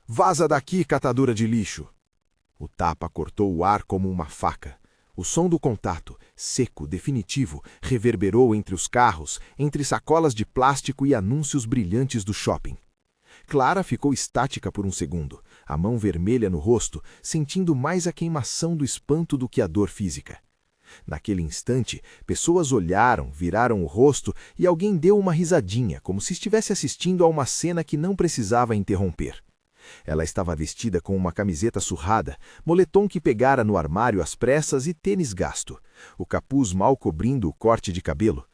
Vaza daqui, catadora de lixo! O tapa cortou o ar como uma faca. O som do contato, seco, definitivo, reverberou entre os carros, entre sacolas de plástico e anúncios brilhantes do shopping. Clara ficou estática por um segundo, a mão vermelha no rosto, sentindo mais a queimação do espanto do que a dor física. Naquele instante, pessoas olharam, viraram o rosto e alguém deu uma risadinha, como se estivesse assistindo a uma cena que não precisava interromper. Ela estava vestida com uma camiseta surrada, moletom que pegara no armário às pressas e tênis gasto, o capuz mal cobrindo o corte de cabelo.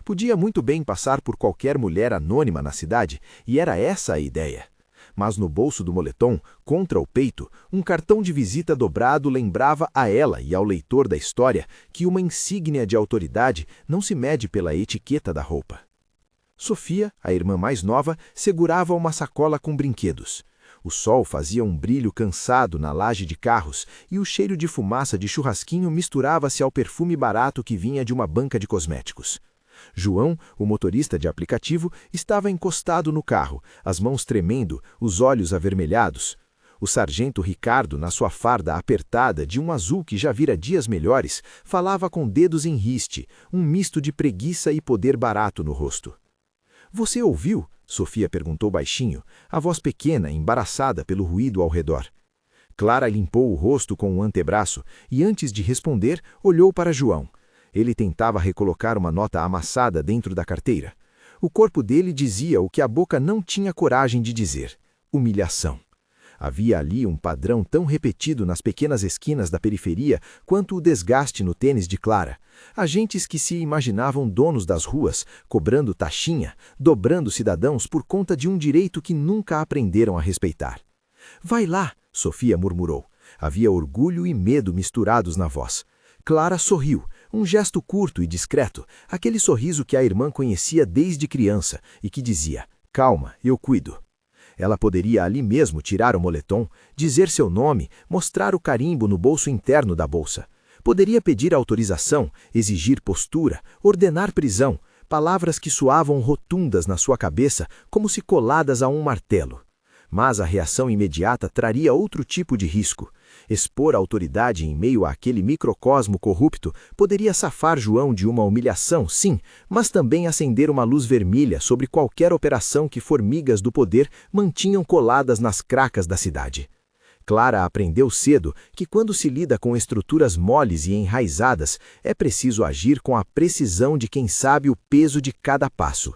Podia muito bem passar por qualquer mulher anônima na cidade, e era essa a ideia. Mas no bolso do moletom, contra o peito, um cartão de visita dobrado lembrava a ela e ao leitor da história que uma insígnia de autoridade não se mede pela etiqueta da roupa. Sofia, a irmã mais nova, segurava uma sacola com brinquedos. O sol fazia um brilho cansado na laje de carros e o cheiro de fumaça de churrasquinho misturava-se ao perfume barato que vinha de uma banca de cosméticos. João, o motorista de aplicativo, estava encostado no carro, as mãos tremendo, os olhos avermelhados. O sargento Ricardo, na sua farda apertada de um azul que já vira dias melhores, falava com dedos em riste, um misto de preguiça e poder barato no rosto. "Você ouviu?" Sofia perguntou baixinho, a voz pequena, embaraçada pelo ruído ao redor. Clara limpou o rosto com o antebraço e, antes de responder, olhou para João. Ele tentava recolocar uma nota amassada dentro da carteira. O corpo dele dizia o que a boca não tinha coragem de dizer: humilhação. Havia ali um padrão tão repetido nas pequenas esquinas da periferia quanto o desgaste no tênis de Clara. Agentes que se imaginavam donos das ruas, cobrando taxinha, dobrando cidadãos por conta de um direito que nunca aprenderam a respeitar. "Vai lá", Sofia murmurou. Havia orgulho e medo misturados na voz. Clara sorriu, um gesto curto e discreto, aquele sorriso que a irmã conhecia desde criança e que dizia: "Calma, eu cuido." Ela poderia ali mesmo tirar o moletom, dizer seu nome, mostrar o carimbo no bolso interno da bolsa. Poderia pedir autorização, exigir postura, ordenar prisão, palavras que soavam rotundas na sua cabeça como se coladas a um martelo. Mas a reação imediata traria outro tipo de risco. Expor a autoridade em meio àquele microcosmo corrupto poderia safar João de uma humilhação, sim, mas também acender uma luz vermelha sobre qualquer operação que formigas do poder mantinham coladas nas cracas da cidade. Clara aprendeu cedo que quando se lida com estruturas moles e enraizadas, é preciso agir com a precisão de quem sabe o peso de cada passo.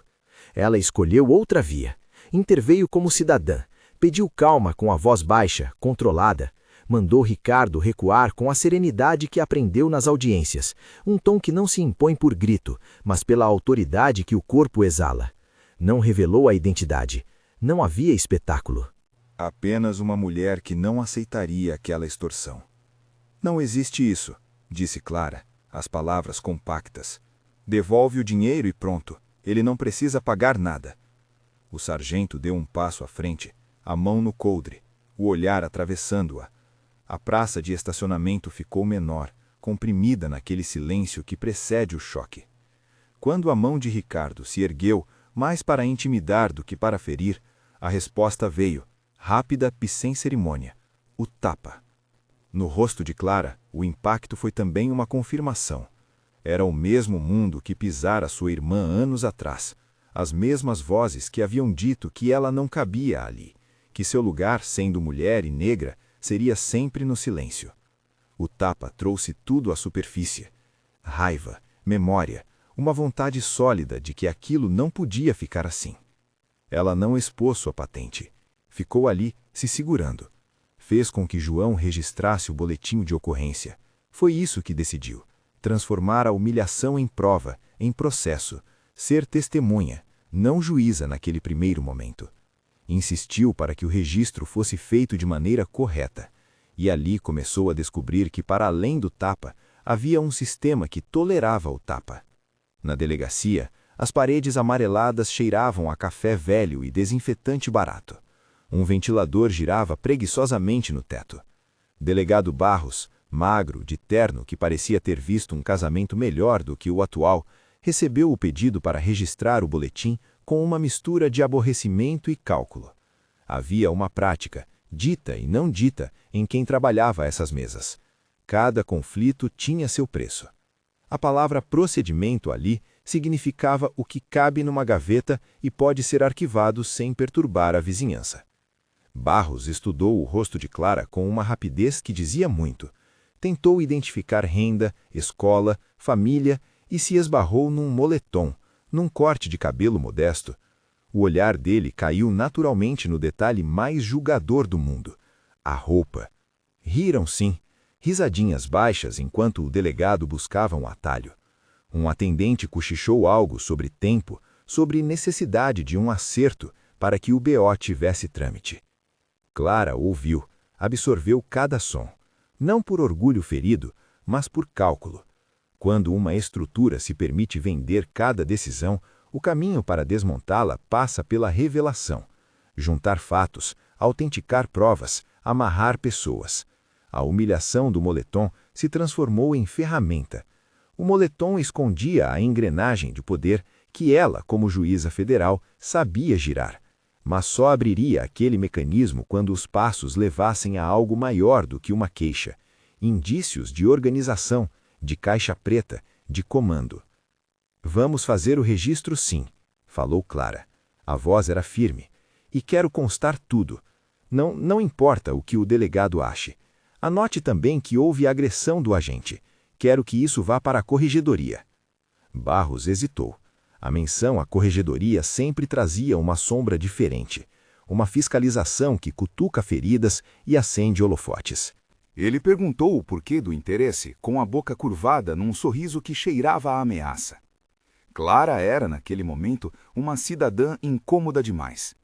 Ela escolheu outra via. Interveio como cidadã. Pediu calma com a voz baixa, controlada. Mandou Ricardo recuar com a serenidade que aprendeu nas audiências, um tom que não se impõe por grito, mas pela autoridade que o corpo exala. Não revelou a identidade. Não havia espetáculo. Apenas uma mulher que não aceitaria aquela extorsão. "Não existe isso", disse Clara, as palavras compactas. "Devolve o dinheiro e pronto. Ele não precisa pagar nada." O sargento deu um passo à frente, a mão no coldre, o olhar atravessando-a. A praça de estacionamento ficou menor, comprimida naquele silêncio que precede o choque. Quando a mão de Ricardo se ergueu, mais para intimidar do que para ferir, a resposta veio, rápida e sem cerimônia: o tapa. No rosto de Clara, o impacto foi também uma confirmação. Era o mesmo mundo que pisara sua irmã anos atrás, as mesmas vozes que haviam dito que ela não cabia ali, que seu lugar, sendo mulher e negra, seria sempre no silêncio. O tapa trouxe tudo à superfície. Raiva, memória, uma vontade sólida de que aquilo não podia ficar assim. Ela não expôs sua patente. Ficou ali, se segurando. Fez com que João registrasse o boletim de ocorrência. Foi isso que decidiu. Transformar a humilhação em prova, em processo. Ser testemunha, não juíza naquele primeiro momento. Insistiu para que o registro fosse feito de maneira correta. E ali começou a descobrir que, para além do tapa, havia um sistema que tolerava o tapa. Na delegacia, as paredes amareladas cheiravam a café velho e desinfetante barato. Um ventilador girava preguiçosamente no teto. Delegado Barros, magro, de terno que parecia ter visto um casamento melhor do que o atual, recebeu o pedido para registrar o boletim com uma mistura de aborrecimento e cálculo. Havia uma prática, dita e não dita, em quem trabalhava essas mesas. Cada conflito tinha seu preço. A palavra procedimento ali significava o que cabe numa gaveta e pode ser arquivado sem perturbar a vizinhança. Barros estudou o rosto de Clara com uma rapidez que dizia muito. Tentou identificar renda, escola, família e se esbarrou num moletom, num corte de cabelo modesto. O olhar dele caiu naturalmente no detalhe mais julgador do mundo: a roupa. Riram sim, risadinhas baixas enquanto o delegado buscava um atalho. Um atendente cochichou algo sobre tempo, sobre necessidade de um acerto para que o BO tivesse trâmite. Clara ouviu, absorveu cada som, não por orgulho ferido, mas por cálculo. Quando uma estrutura se permite vender cada decisão, o caminho para desmontá-la passa pela revelação. Juntar fatos, autenticar provas, amarrar pessoas. A humilhação do moletom se transformou em ferramenta. O moletom escondia a engrenagem de poder que ela, como juíza federal, sabia girar. Mas só abriria aquele mecanismo quando os passos levassem a algo maior do que uma queixa. Indícios de organização, de caixa preta, de comando. Vamos fazer o registro sim, falou Clara. A voz era firme. E quero constar tudo. Não importa o que o delegado ache. Anote também que houve agressão do agente. Quero que isso vá para a corregedoria. Barros hesitou. A menção à corregedoria sempre trazia uma sombra diferente. Uma fiscalização que cutuca feridas e acende holofotes. Ele perguntou o porquê do interesse, com a boca curvada num sorriso que cheirava a ameaça. Clara era, naquele momento, uma cidadã incômoda demais.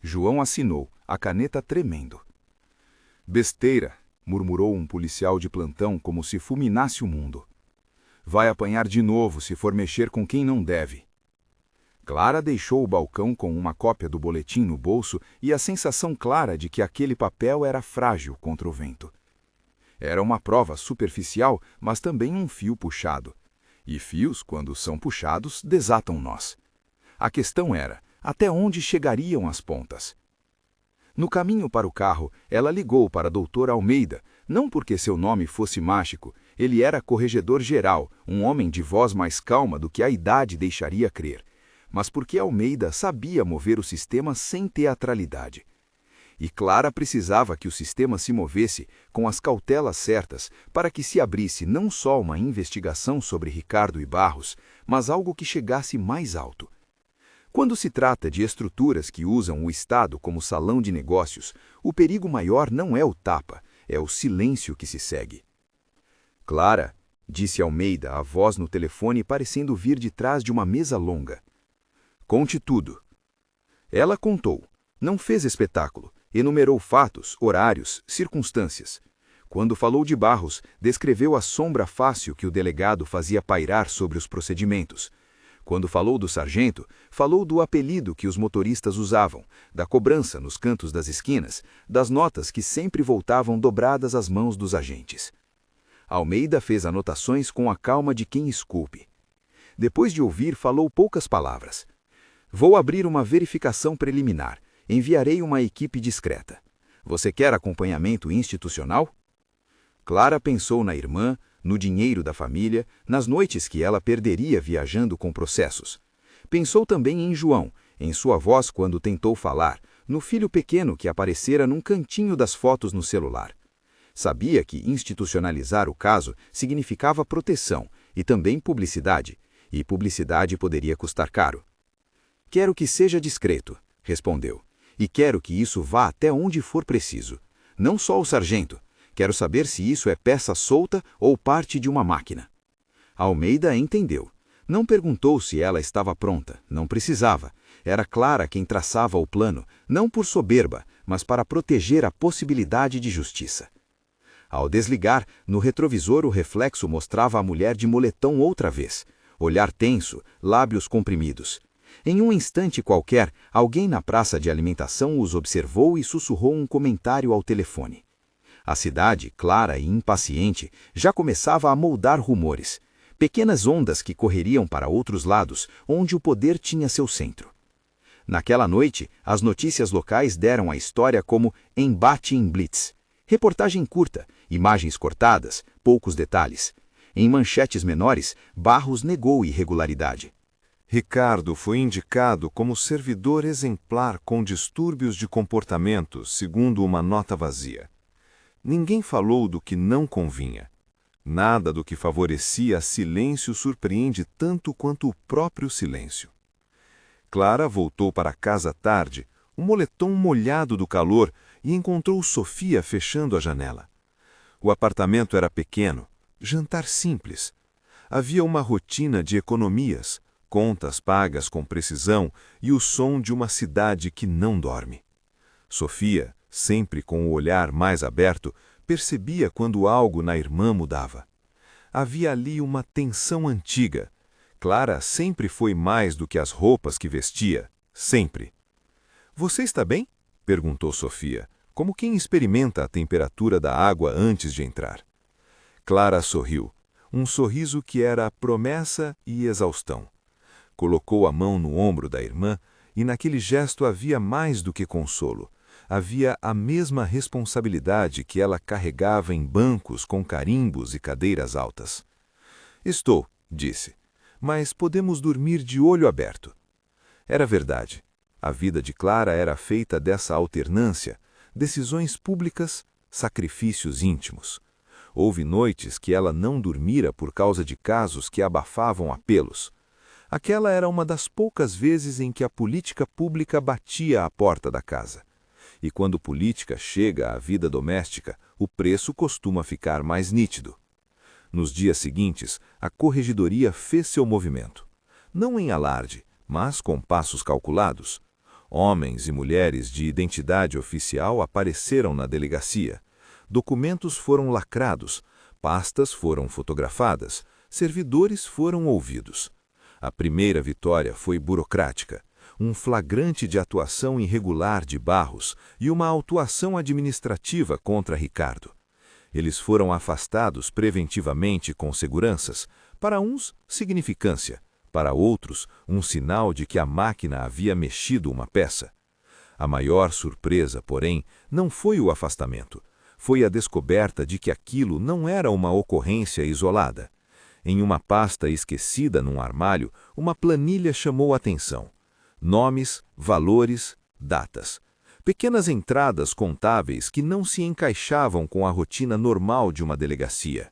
João assinou, a caneta tremendo. Besteira, murmurou um policial de plantão como se fulminasse o mundo. Vai apanhar de novo se for mexer com quem não deve. Clara deixou o balcão com uma cópia do boletim no bolso e a sensação clara de que aquele papel era frágil contra o vento. Era uma prova superficial, mas também um fio puxado. E fios, quando são puxados, desatam nós. A questão era, até onde chegariam as pontas? No caminho para o carro, ela ligou para Dr. Almeida, não porque seu nome fosse mágico, ele era corregedor-geral, um homem de voz mais calma do que a idade deixaria crer, mas porque Almeida sabia mover o sistema sem teatralidade. E Clara precisava que o sistema se movesse com as cautelas certas para que se abrisse não só uma investigação sobre Ricardo e Barros, mas algo que chegasse mais alto. Quando se trata de estruturas que usam o Estado como salão de negócios, o perigo maior não é o tapa, é o silêncio que se segue. Clara, disse Almeida, a voz no telefone parecendo vir de trás de uma mesa longa. Conte tudo. Ela contou. Não fez espetáculo. Enumerou fatos, horários, circunstâncias. Quando falou de Barros, descreveu a sombra fácil que o delegado fazia pairar sobre os procedimentos. Quando falou do sargento, falou do apelido que os motoristas usavam, da cobrança nos cantos das esquinas, das notas que sempre voltavam dobradas às mãos dos agentes. Almeida fez anotações com a calma de quem esculpe. Depois de ouvir, falou poucas palavras. Vou abrir uma verificação preliminar. Enviarei uma equipe discreta. Você quer acompanhamento institucional? Clara pensou na irmã, no dinheiro da família, nas noites que ela perderia viajando com processos. Pensou também em João, em sua voz quando tentou falar, no filho pequeno que aparecera num cantinho das fotos no celular. Sabia que institucionalizar o caso significava proteção e também publicidade, e publicidade poderia custar caro. Quero que seja discreto, respondeu, e quero que isso vá até onde for preciso. Não só o sargento. Quero saber se isso é peça solta ou parte de uma máquina. Almeida entendeu. Não perguntou se ela estava pronta, não precisava. Era Clara quem traçava o plano, não por soberba, mas para proteger a possibilidade de justiça. Ao desligar, no retrovisor o reflexo mostrava a mulher de moletom outra vez. Olhar tenso, lábios comprimidos. Em um instante qualquer, alguém na praça de alimentação os observou e sussurrou um comentário ao telefone. A cidade, clara e impaciente, já começava a moldar rumores. Pequenas ondas que correriam para outros lados, onde o poder tinha seu centro. Naquela noite, as notícias locais deram a história como embate em blitz. Reportagem curta, imagens cortadas, poucos detalhes. Em manchetes menores, Barros negou irregularidade. Ricardo foi indicado como servidor exemplar com distúrbios de comportamento, segundo uma nota vazia. Ninguém falou do que não convinha. Nada do que favorecia silêncio surpreende tanto quanto o próprio silêncio. Clara voltou para casa tarde, o moletom molhado do calor, e encontrou Sofia fechando a janela. O apartamento era pequeno, jantar simples. Havia uma rotina de economias, contas pagas com precisão e o som de uma cidade que não dorme. Sofia, sempre com o olhar mais aberto, percebia quando algo na irmã mudava. Havia ali uma tensão antiga. Clara sempre foi mais do que as roupas que vestia, sempre. "Você está bem?" perguntou Sofia, como quem experimenta a temperatura da água antes de entrar. Clara sorriu, um sorriso que era promessa e exaustão. Colocou a mão no ombro da irmã e naquele gesto havia mais do que consolo. Havia a mesma responsabilidade que ela carregava em bancos com carimbos e cadeiras altas. "Estou", disse, "mas podemos dormir de olho aberto." Era verdade. A vida de Clara era feita dessa alternância, decisões públicas, sacrifícios íntimos. Houve noites que ela não dormira por causa de casos que abafavam apelos. Aquela era uma das poucas vezes em que a política pública batia à porta da casa. E quando política chega à vida doméstica, o preço costuma ficar mais nítido. Nos dias seguintes, a corregedoria fez seu movimento. Não em alarde, mas com passos calculados. Homens e mulheres de identidade oficial apareceram na delegacia. Documentos foram lacrados, pastas foram fotografadas, servidores foram ouvidos. A primeira vitória foi burocrática, um flagrante de atuação irregular de Barros e uma autuação administrativa contra Ricardo. Eles foram afastados preventivamente com seguranças, para uns, significância, para outros, um sinal de que a máquina havia mexido uma peça. A maior surpresa, porém, não foi o afastamento, foi a descoberta de que aquilo não era uma ocorrência isolada. Em uma pasta esquecida num armário, uma planilha chamou a atenção. Nomes, valores, datas. Pequenas entradas contábeis que não se encaixavam com a rotina normal de uma delegacia.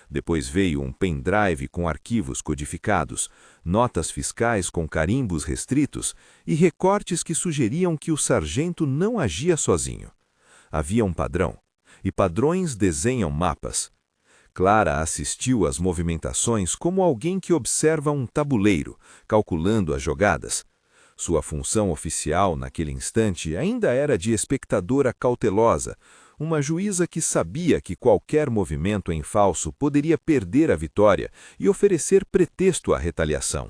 Depois veio um pendrive com arquivos codificados, notas fiscais com carimbos restritos e recortes que sugeriam que o sargento não agia sozinho. Havia um padrão, e padrões desenham mapas. Clara assistiu às movimentações como alguém que observa um tabuleiro, calculando as jogadas. Sua função oficial naquele instante ainda era de espectadora cautelosa, uma juíza que sabia que qualquer movimento em falso poderia perder a vitória e oferecer pretexto à retaliação.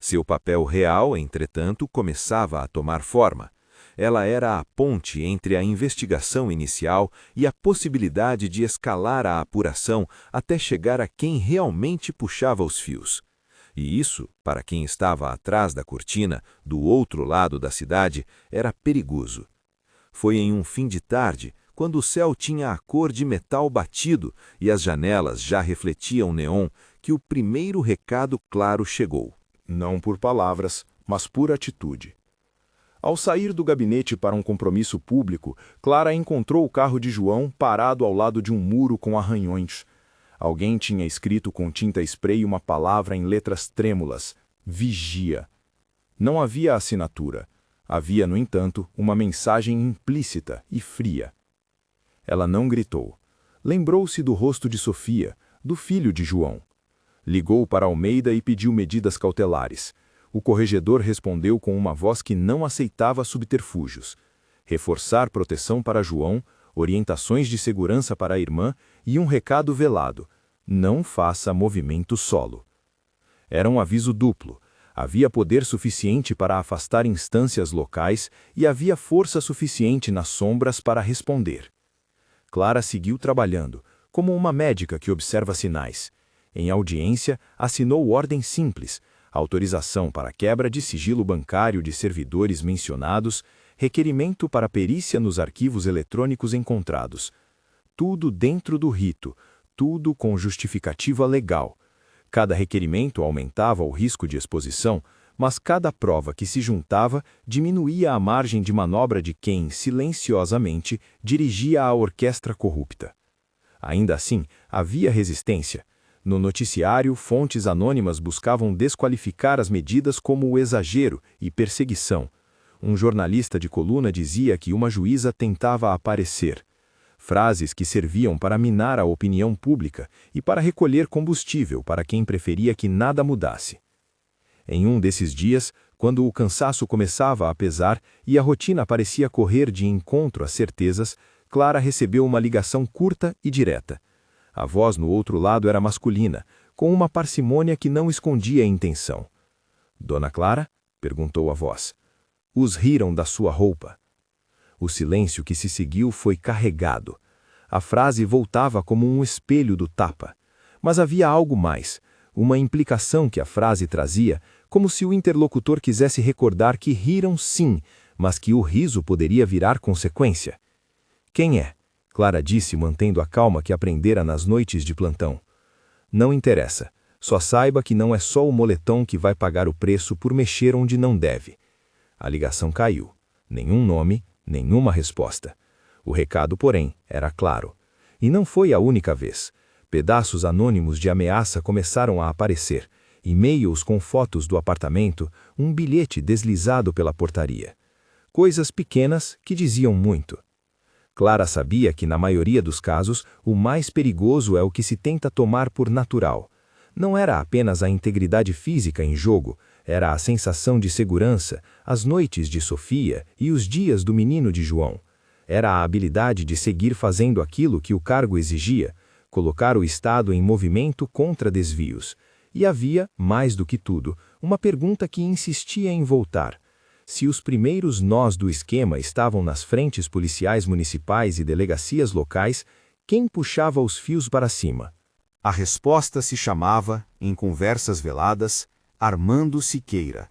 Seu papel real, entretanto, começava a tomar forma. Ela era a ponte entre a investigação inicial e a possibilidade de escalar a apuração até chegar a quem realmente puxava os fios. E isso, para quem estava atrás da cortina, do outro lado da cidade, era perigoso. Foi em um fim de tarde, quando o céu tinha a cor de metal batido e as janelas já refletiam neon, que o primeiro recado claro chegou. Não por palavras, mas por atitude. Ao sair do gabinete para um compromisso público, Clara encontrou o carro de João parado ao lado de um muro com arranhões. Alguém tinha escrito com tinta spray uma palavra em letras trêmulas: vigia. Não havia assinatura. Havia, no entanto, uma mensagem implícita e fria. Ela não gritou. Lembrou-se do rosto de Sofia, do filho de João. Ligou para Almeida e pediu medidas cautelares. O corregedor respondeu com uma voz que não aceitava subterfúgios. Reforçar proteção para João, orientações de segurança para a irmã e um recado velado: não faça movimento solo. Era um aviso duplo. Havia poder suficiente para afastar instâncias locais e havia força suficiente nas sombras para responder. Clara seguiu trabalhando, como uma médica que observa sinais. Em audiência, assinou ordem simples: autorização para quebra de sigilo bancário de servidores mencionados, requerimento para perícia nos arquivos eletrônicos encontrados. Tudo dentro do rito, tudo com justificativa legal. Cada requerimento aumentava o risco de exposição, mas cada prova que se juntava diminuía a margem de manobra de quem, silenciosamente, dirigia a orquestra corrupta. Ainda assim, havia resistência. No noticiário, fontes anônimas buscavam desqualificar as medidas como exagero e perseguição. Um jornalista de coluna dizia que uma juíza tentava aparecer. Frases que serviam para minar a opinião pública e para recolher combustível para quem preferia que nada mudasse. Em um desses dias, quando o cansaço começava a pesar e a rotina parecia correr de encontro às certezas, Clara recebeu uma ligação curta e direta. A voz no outro lado era masculina, com uma parcimônia que não escondia a intenção. "Dona Clara?" perguntou a voz. "Os riram da sua roupa." O silêncio que se seguiu foi carregado. A frase voltava como um espelho do tapa. Mas havia algo mais, uma implicação que a frase trazia, como se o interlocutor quisesse recordar que riram sim, mas que o riso poderia virar consequência. "Quem é?" Clara disse, mantendo a calma que aprendera nas noites de plantão. "Não interessa. Só saiba que não é só o moletom que vai pagar o preço por mexer onde não deve." A ligação caiu. Nenhum nome, nenhuma resposta. O recado, porém, era claro. E não foi a única vez. Pedaços anônimos de ameaça começaram a aparecer. E-mails com fotos do apartamento, um bilhete deslizado pela portaria. Coisas pequenas que diziam muito. Clara sabia que, na maioria dos casos, o mais perigoso é o que se tenta tomar por natural. Não era apenas a integridade física em jogo, era a sensação de segurança, as noites de Sofia e os dias do menino de João. Era a habilidade de seguir fazendo aquilo que o cargo exigia, colocar o Estado em movimento contra desvios. E havia, mais do que tudo, uma pergunta que insistia em voltar. Se os primeiros nós do esquema estavam nas frentes policiais municipais e delegacias locais, quem puxava os fios para cima? A resposta se chamava, em conversas veladas, Armando Siqueira.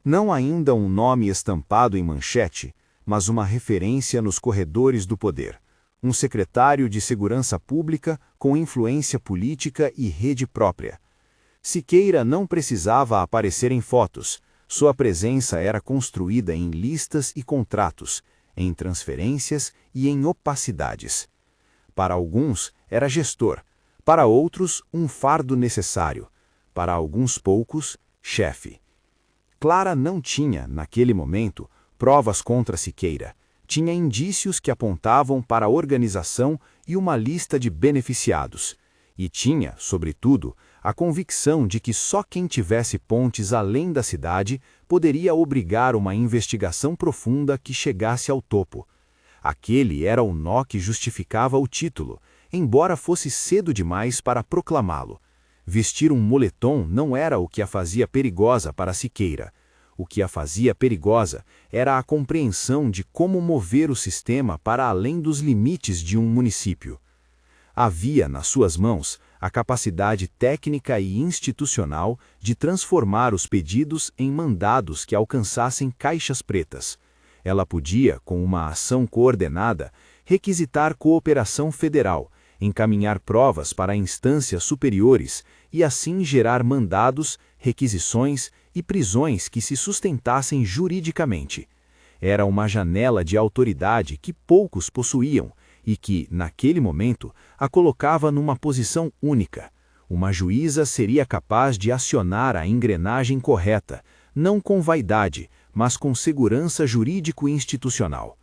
Não ainda um nome estampado em manchete, mas uma referência nos corredores do poder. Um secretário de segurança pública com influência política e rede própria. Siqueira não precisava aparecer em fotos. Sua presença era construída em listas e contratos, em transferências e em opacidades. Para alguns, era gestor. Para outros, um fardo necessário. Para alguns poucos, chefe. Clara não tinha, naquele momento, provas contra Siqueira. Tinha indícios que apontavam para a organização e uma lista de beneficiados. E tinha, sobretudo, a convicção de que só quem tivesse pontes além da cidade poderia obrigar uma investigação profunda que chegasse ao topo. Aquele era o nó que justificava o título, embora fosse cedo demais para proclamá-lo. Vestir um moletom não era o que a fazia perigosa para Siqueira. O que a fazia perigosa era a compreensão de como mover o sistema para além dos limites de um município. Havia nas suas mãos a capacidade técnica e institucional de transformar os pedidos em mandados que alcançassem caixas pretas. Ela podia, com uma ação coordenada, requisitar cooperação federal, encaminhar provas para instâncias superiores e assim gerar mandados, requisições e prisões que se sustentassem juridicamente. Era uma janela de autoridade que poucos possuíam e que, naquele momento, a colocava numa posição única. Uma juíza seria capaz de acionar a engrenagem correta, não com vaidade, mas com segurança jurídico-institucional.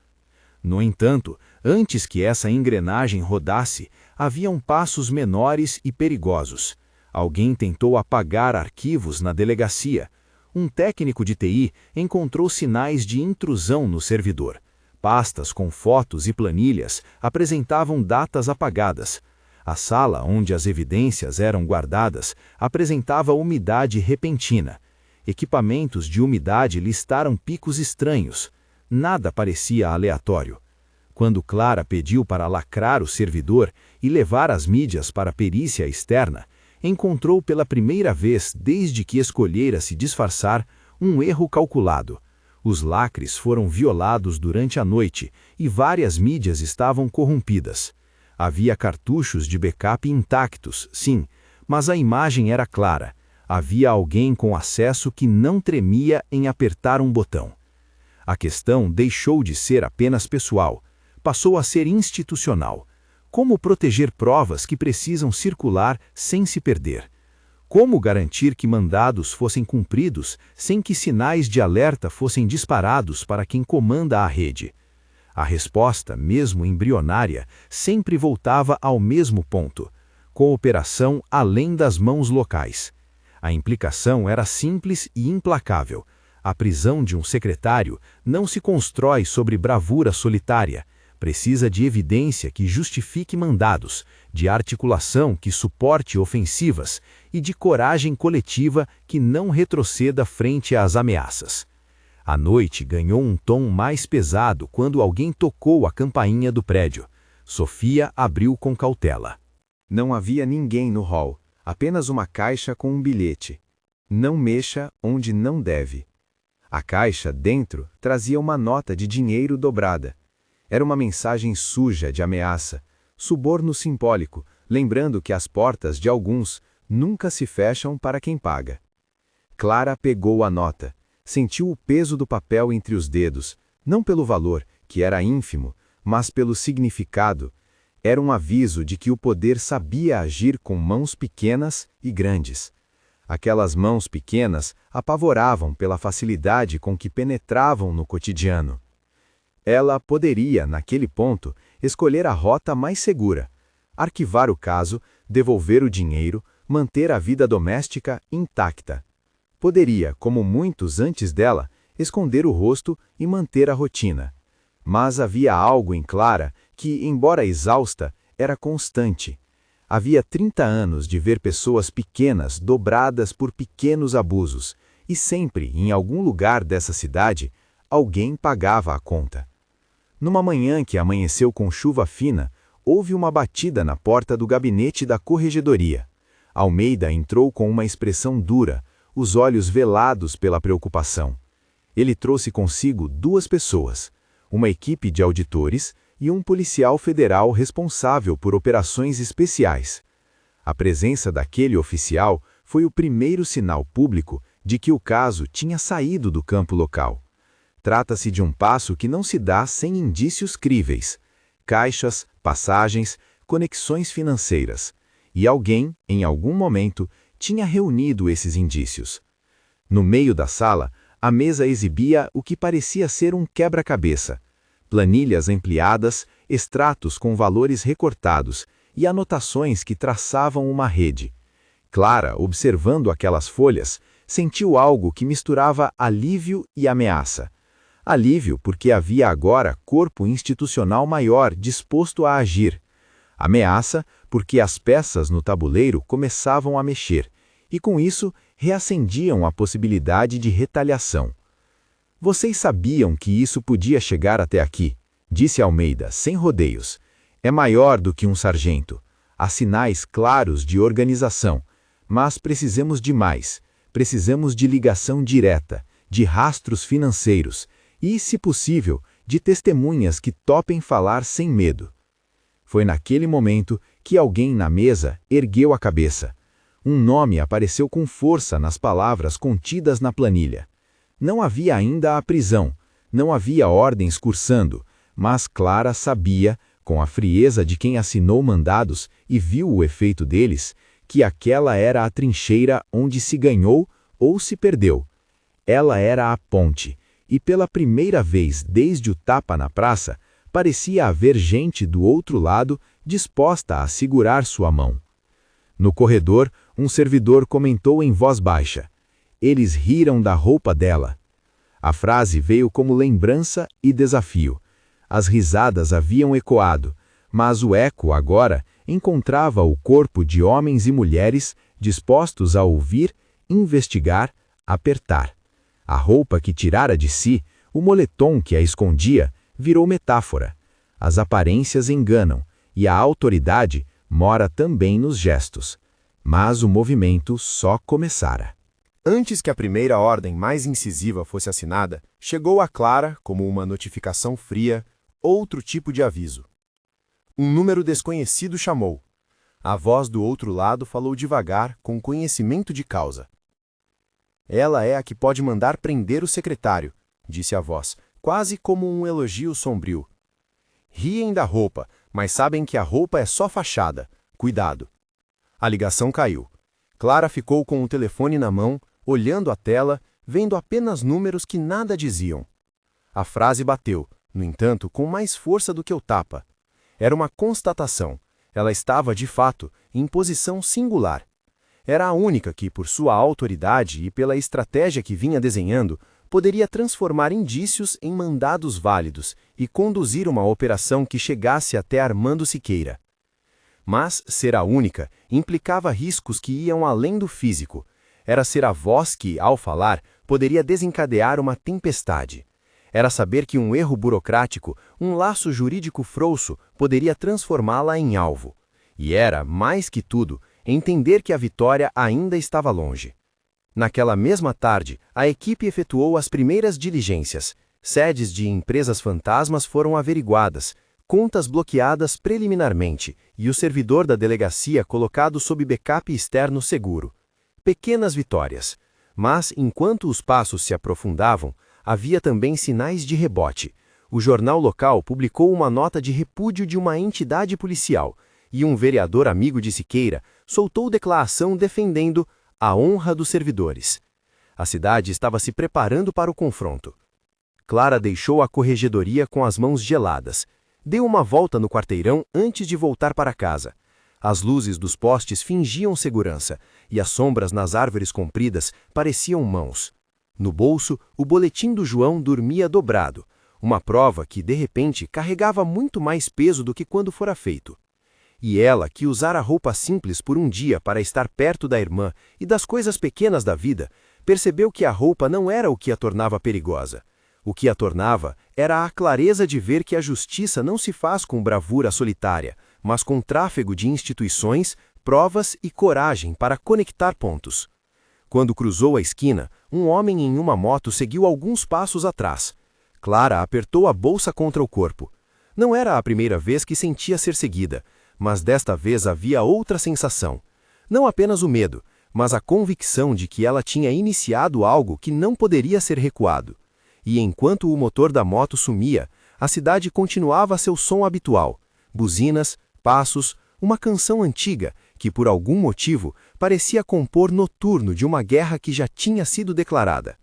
No entanto, antes que essa engrenagem rodasse, haviam passos menores e perigosos. Alguém tentou apagar arquivos na delegacia. Um técnico de TI encontrou sinais de intrusão no servidor. Pastas com fotos e planilhas apresentavam datas apagadas. A sala onde as evidências eram guardadas apresentava umidade repentina. Equipamentos de umidade listaram picos estranhos. Nada parecia aleatório. Quando Clara pediu para lacrar o servidor e levar as mídias para a perícia externa, encontrou pela primeira vez desde que escolhera se disfarçar um erro calculado. Os lacres foram violados durante a noite e várias mídias estavam corrompidas. Havia cartuchos de backup intactos, sim, mas a imagem era clara. Havia alguém com acesso que não tremia em apertar um botão. A questão deixou de ser apenas pessoal, passou a ser institucional. Como proteger provas que precisam circular sem se perder? Como garantir que mandados fossem cumpridos sem que sinais de alerta fossem disparados para quem comanda a rede? A resposta, mesmo embrionária, sempre voltava ao mesmo ponto: cooperação além das mãos locais. A implicação era simples e implacável. A prisão de um secretário não se constrói sobre bravura solitária. Precisa de evidência que justifique mandados, de articulação que suporte ofensivas e de coragem coletiva que não retroceda frente às ameaças. A noite ganhou um tom mais pesado quando alguém tocou a campainha do prédio. Sofia abriu com cautela. Não havia ninguém no hall, apenas uma caixa com um bilhete. Não mexa onde não deve. A caixa, dentro, trazia uma nota de dinheiro dobrada. Era uma mensagem suja de ameaça, suborno simbólico, lembrando que as portas de alguns nunca se fecham para quem paga. Clara pegou a nota, sentiu o peso do papel entre os dedos, não pelo valor, que era ínfimo, mas pelo significado. Era um aviso de que o poder sabia agir com mãos pequenas e grandes. Aquelas mãos pequenas apavoravam pela facilidade com que penetravam no cotidiano. Ela poderia, naquele ponto, escolher a rota mais segura, arquivar o caso, devolver o dinheiro, manter a vida doméstica intacta. Poderia, como muitos antes dela, esconder o rosto e manter a rotina. Mas havia algo em Clara que, embora exausta, era constante. Havia 30 anos de ver pessoas pequenas dobradas por pequenos abusos, e sempre, em algum lugar dessa cidade, alguém pagava a conta. Numa manhã que amanheceu com chuva fina, houve uma batida na porta do gabinete da corregedoria. Almeida entrou com uma expressão dura, os olhos velados pela preocupação. Ele trouxe consigo 2 pessoas, uma equipe de auditores e um policial federal responsável por operações especiais. A presença daquele oficial foi o primeiro sinal público de que o caso tinha saído do campo local. Trata-se de um passo que não se dá sem indícios críveis: caixas, passagens, conexões financeiras. E alguém, em algum momento, tinha reunido esses indícios. No meio da sala, a mesa exibia o que parecia ser um quebra-cabeça: planilhas ampliadas, extratos com valores recortados e anotações que traçavam uma rede. Clara, observando aquelas folhas, sentiu algo que misturava alívio e ameaça. Alívio porque havia agora corpo institucional maior disposto a agir. Ameaça porque as peças no tabuleiro começavam a mexer, e com isso reacendiam a possibilidade de retaliação. Vocês sabiam que isso podia chegar até aqui, disse Almeida, sem rodeios. É maior do que um sargento. Há sinais claros de organização, mas precisamos de mais. Precisamos de ligação direta, de rastros financeiros e, se possível, de testemunhas que topem falar sem medo. Foi naquele momento que alguém na mesa ergueu a cabeça. Um nome apareceu com força nas palavras contidas na planilha. Não havia ainda a prisão, não havia ordens cursando, mas Clara sabia, com a frieza de quem assinou mandados e viu o efeito deles, que aquela era a trincheira onde se ganhou ou se perdeu. Ela era a ponte, e pela primeira vez desde o tapa na praça, parecia haver gente do outro lado disposta a segurar sua mão. No corredor, um servidor comentou em voz baixa: "Eles riram da roupa dela." A frase veio como lembrança e desafio. As risadas haviam ecoado, mas o eco agora encontrava o corpo de homens e mulheres dispostos a ouvir, investigar, apertar. A roupa que tirara de si, o moletom que a escondia, virou metáfora. As aparências enganam, e a autoridade mora também nos gestos. Mas o movimento só começara. Antes que a primeira ordem mais incisiva fosse assinada, chegou a Clara, como uma notificação fria, outro tipo de aviso. Um número desconhecido chamou. A voz do outro lado falou devagar, com conhecimento de causa. Ela é a que pode mandar prender o secretário, disse a voz, quase como um elogio sombrio. Riem da roupa, mas sabem que a roupa é só fachada. Cuidado. A ligação caiu. Clara ficou com o telefone na mão, olhando a tela, vendo apenas números que nada diziam. A frase bateu, no entanto, com mais força do que o tapa. Era uma constatação. Ela estava, de fato, em posição singular. Era a única que, por sua autoridade e pela estratégia que vinha desenhando, poderia transformar indícios em mandados válidos e conduzir uma operação que chegasse até Armando Siqueira. Mas ser a única implicava riscos que iam além do físico. Era ser a voz que, ao falar, poderia desencadear uma tempestade. Era saber que um erro burocrático, um laço jurídico frouxo, poderia transformá-la em alvo. E era, mais que tudo, entender que a vitória ainda estava longe. Naquela mesma tarde, a equipe efetuou as primeiras diligências. Sedes de empresas fantasmas foram averiguadas, contas bloqueadas preliminarmente e o servidor da delegacia colocado sob backup externo seguro. Pequenas vitórias. Mas, enquanto os passos se aprofundavam, havia também sinais de rebote. O jornal local publicou uma nota de repúdio de uma entidade policial, e um vereador amigo de Siqueira soltou declaração defendendo a honra dos servidores. A cidade estava se preparando para o confronto. Clara deixou a corregedoria com as mãos geladas. Deu uma volta no quarteirão antes de voltar para casa. As luzes dos postes fingiam segurança, e as sombras nas árvores compridas pareciam mãos. No bolso, o boletim do João dormia dobrado, uma prova que, de repente, carregava muito mais peso do que quando fora feito. E ela, que usara roupa simples por um dia para estar perto da irmã e das coisas pequenas da vida, percebeu que a roupa não era o que a tornava perigosa. O que a tornava era a clareza de ver que a justiça não se faz com bravura solitária, mas com tráfego de instituições, provas e coragem para conectar pontos. Quando cruzou a esquina, um homem em uma moto seguiu alguns passos atrás. Clara apertou a bolsa contra o corpo. Não era a primeira vez que sentia ser seguida, mas desta vez havia outra sensação. Não apenas o medo, mas a convicção de que ela tinha iniciado algo que não poderia ser recuado. E enquanto o motor da moto sumia, a cidade continuava seu som habitual. Buzinas, passos, uma canção antiga que, por algum motivo, parecia compor noturno de uma guerra que já tinha sido declarada.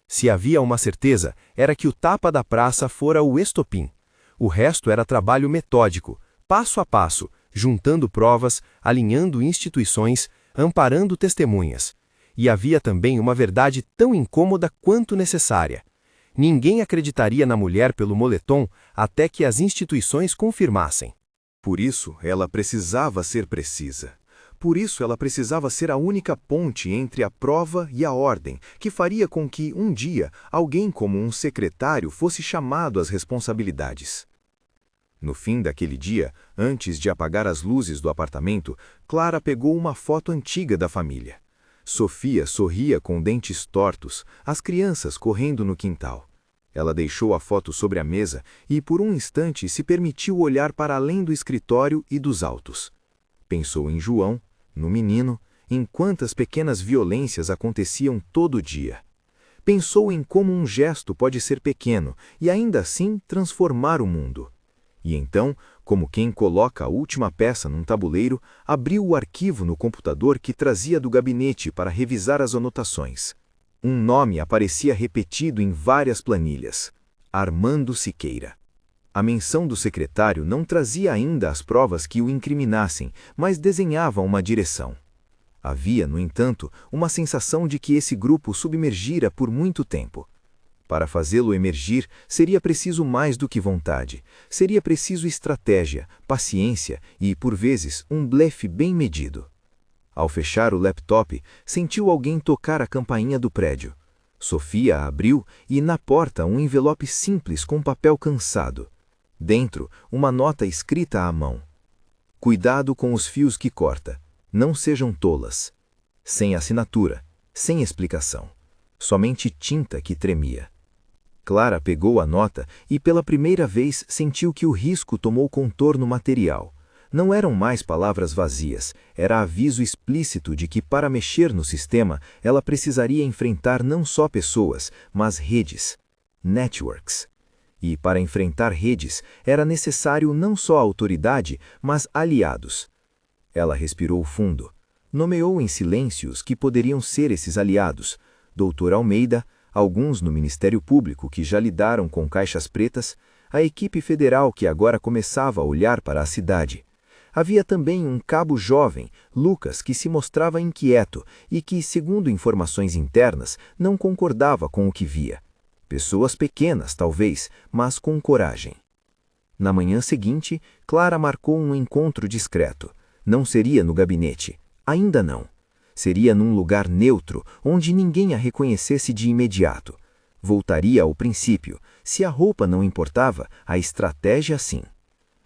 Se havia uma certeza, era que o tapa da praça fora o estopim. O resto era trabalho metódico, passo a passo, juntando provas, alinhando instituições, amparando testemunhas. E havia também uma verdade tão incômoda quanto necessária. Ninguém acreditaria na mulher pelo moletom até que as instituições confirmassem. Por isso, ela precisava ser precisa. Por isso, ela precisava ser a única ponte entre a prova e a ordem, que faria com que, um dia, alguém como um secretário fosse chamado às responsabilidades. No fim daquele dia, antes de apagar as luzes do apartamento, Clara pegou uma foto antiga da família. Sofia sorria com dentes tortos, as crianças correndo no quintal. Ela deixou a foto sobre a mesa e, por um instante, se permitiu olhar para além do escritório e dos autos. Pensou em João, no menino, em quantas pequenas violências aconteciam todo dia. Pensou em como um gesto pode ser pequeno e, ainda assim, transformar o mundo. E então, como quem coloca a última peça num tabuleiro, abriu o arquivo no computador que trazia do gabinete para revisar as anotações. Um nome aparecia repetido em várias planilhas: Armando Siqueira. A menção do secretário não trazia ainda as provas que o incriminassem, mas desenhava uma direção. Havia, no entanto, uma sensação de que esse grupo submergira por muito tempo. Para fazê-lo emergir, seria preciso mais do que vontade. Seria preciso estratégia, paciência e, por vezes, um blefe bem medido. Ao fechar o laptop, sentiu alguém tocar a campainha do prédio. Sofia a abriu e, na porta, um envelope simples com papel cansado. Dentro, uma nota escrita à mão. Cuidado com os fios que corta. Não sejam tolas. Sem assinatura, sem explicação. Somente tinta que tremia. Clara pegou a nota e pela primeira vez sentiu que o risco tomou contorno material. Não eram mais palavras vazias, era aviso explícito de que para mexer no sistema ela precisaria enfrentar não só pessoas, mas redes. Networks. E para enfrentar redes era necessário não só autoridade, mas aliados. Ela respirou fundo. Nomeou em silêncio os que poderiam ser esses aliados. Dr. Almeida, alguns no Ministério Público que já lidaram com caixas pretas, a equipe federal que agora começava a olhar para a cidade. Havia também um cabo jovem, Lucas, que se mostrava inquieto e que, segundo informações internas, não concordava com o que via. Pessoas pequenas, talvez, mas com coragem. Na manhã seguinte, Clara marcou um encontro discreto. Não seria no gabinete. Ainda não. Seria num lugar neutro, onde ninguém a reconhecesse de imediato. Voltaria ao princípio. Se a roupa não importava, a estratégia sim.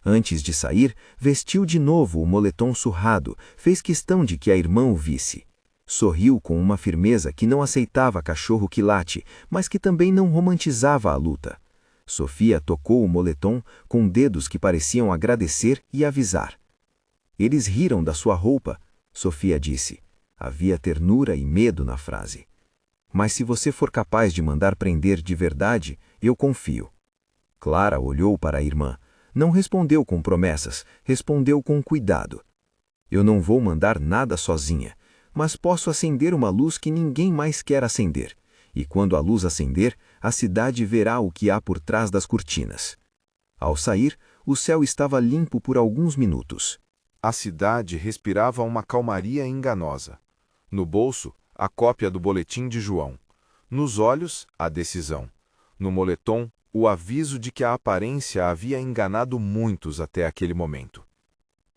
Antes de sair, vestiu de novo o moletom surrado, fez questão de que a irmã o visse. Sorriu com uma firmeza que não aceitava cachorro que late, mas que também não romantizava a luta. Sofia tocou o moletom com dedos que pareciam agradecer e avisar. Eles riram da sua roupa, Sofia disse. Havia ternura e medo na frase. Mas se você for capaz de mandar prender de verdade, eu confio. Clara olhou para a irmã. Não respondeu com promessas, respondeu com cuidado. Eu não vou mandar nada sozinha, mas posso acender uma luz que ninguém mais quer acender. E quando a luz acender, a cidade verá o que há por trás das cortinas. Ao sair, o céu estava limpo por alguns minutos. A cidade respirava uma calmaria enganosa. No bolso, a cópia do boletim de João. Nos olhos, a decisão. No moletom, o aviso de que a aparência havia enganado muitos até aquele momento.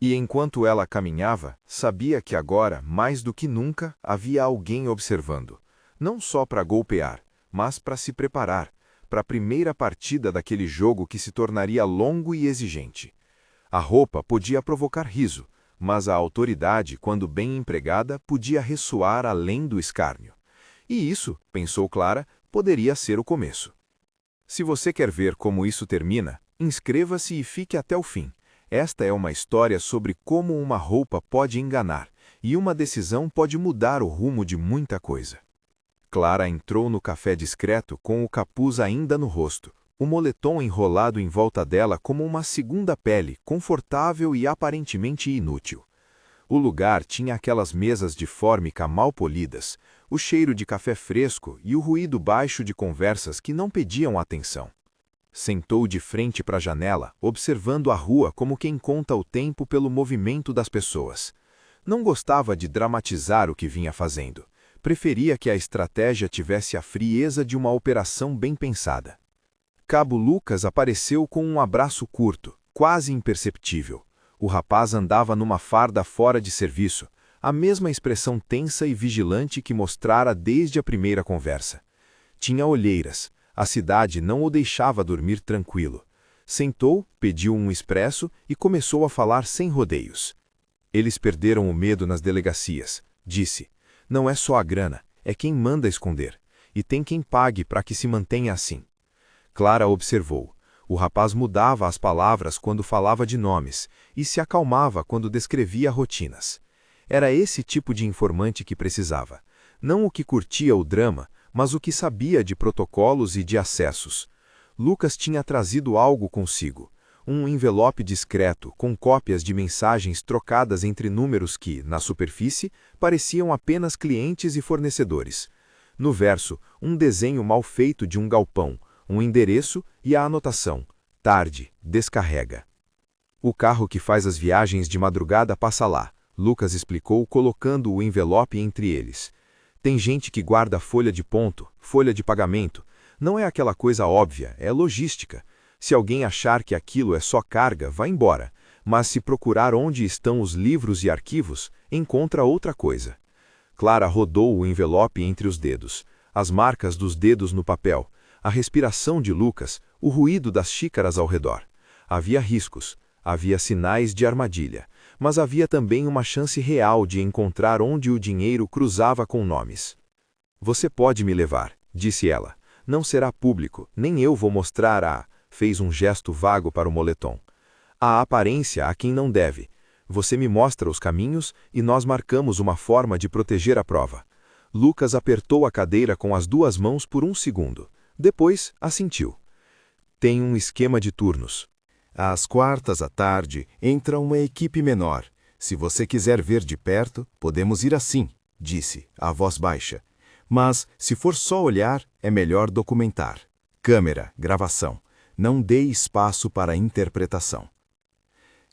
E enquanto ela caminhava, sabia que agora, mais do que nunca, havia alguém observando. Não só para golpear, mas para se preparar, para a primeira partida daquele jogo que se tornaria longo e exigente. A roupa podia provocar riso, mas a autoridade, quando bem empregada, podia ressoar além do escárnio. E isso, pensou Clara, poderia ser o começo. Se você quer ver como isso termina, inscreva-se e fique até o fim. Esta é uma história sobre como uma roupa pode enganar, e uma decisão pode mudar o rumo de muita coisa. Clara entrou no café discreto com o capuz ainda no rosto, o moletom enrolado em volta dela como uma segunda pele, confortável e aparentemente inútil. O lugar tinha aquelas mesas de fórmica mal polidas, o cheiro de café fresco e o ruído baixo de conversas que não pediam atenção. Sentou de frente para a janela, observando a rua como quem conta o tempo pelo movimento das pessoas. Não gostava de dramatizar o que vinha fazendo. Preferia que a estratégia tivesse a frieza de uma operação bem pensada. Cabo Lucas apareceu com um abraço curto, quase imperceptível. O rapaz andava numa farda fora de serviço, a mesma expressão tensa e vigilante que mostrara desde a primeira conversa. Tinha olheiras, a cidade não o deixava dormir tranquilo. Sentou, pediu um expresso e começou a falar sem rodeios. Eles perderam o medo nas delegacias, disse. Não é só a grana, é quem manda esconder, e tem quem pague para que se mantenha assim. Clara observou. O rapaz mudava as palavras quando falava de nomes e se acalmava quando descrevia rotinas. Era esse tipo de informante que precisava. Não o que curtia o drama, mas o que sabia de protocolos e de acessos. Lucas tinha trazido algo consigo. Um envelope discreto com cópias de mensagens trocadas entre números que, na superfície, pareciam apenas clientes e fornecedores. No verso, um desenho mal feito de um galpão, um endereço e a anotação, tarde, descarrega. O carro que faz as viagens de madrugada passa lá, Lucas explicou colocando o envelope entre eles. Tem gente que guarda folha de ponto, folha de pagamento. Não é aquela coisa óbvia, é logística. Se alguém achar que aquilo é só carga, vai embora. Mas se procurar onde estão os livros e arquivos, encontra outra coisa. Clara rodou o envelope entre os dedos, as marcas dos dedos no papel, a respiração de Lucas, o ruído das xícaras ao redor. Havia riscos, havia sinais de armadilha, mas havia também uma chance real de encontrar onde o dinheiro cruzava com nomes. Você pode me levar, disse ela. Não será público, nem eu vou mostrar fez um gesto vago para o moletom. A aparência a quem não deve. Você me mostra os caminhos e nós marcamos uma forma de proteger a prova. Lucas apertou a cadeira com as 2 mãos por 1 segundo. Depois, assentiu. Tem um esquema de turnos. Às quartas à tarde, entra uma equipe menor. Se você quiser ver de perto, podemos ir assim, disse, a voz baixa. Mas, se for só olhar, é melhor documentar. Câmera, gravação. Não dê espaço para interpretação.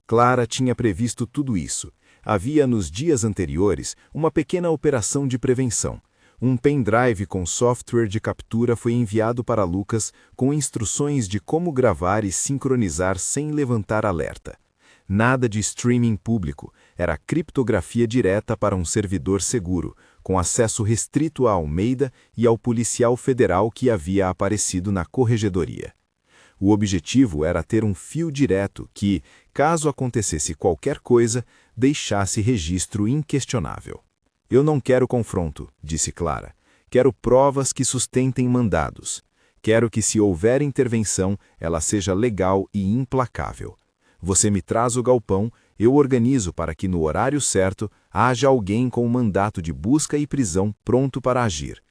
Clara tinha previsto tudo isso. Havia nos dias anteriores uma pequena operação de prevenção. Um pendrive com software de captura foi enviado para Lucas com instruções de como gravar e sincronizar sem levantar alerta. Nada de streaming público, era criptografia direta para um servidor seguro, com acesso restrito a Almeida e ao policial federal que havia aparecido na corregedoria. O objetivo era ter um fio direto que, caso acontecesse qualquer coisa, deixasse registro inquestionável. Eu não quero confronto, disse Clara. Quero provas que sustentem mandados. Quero que, se houver intervenção, ela seja legal e implacável. Você me traz o galpão, eu organizo para que, no horário certo, haja alguém com um mandato de busca e prisão pronto para agir.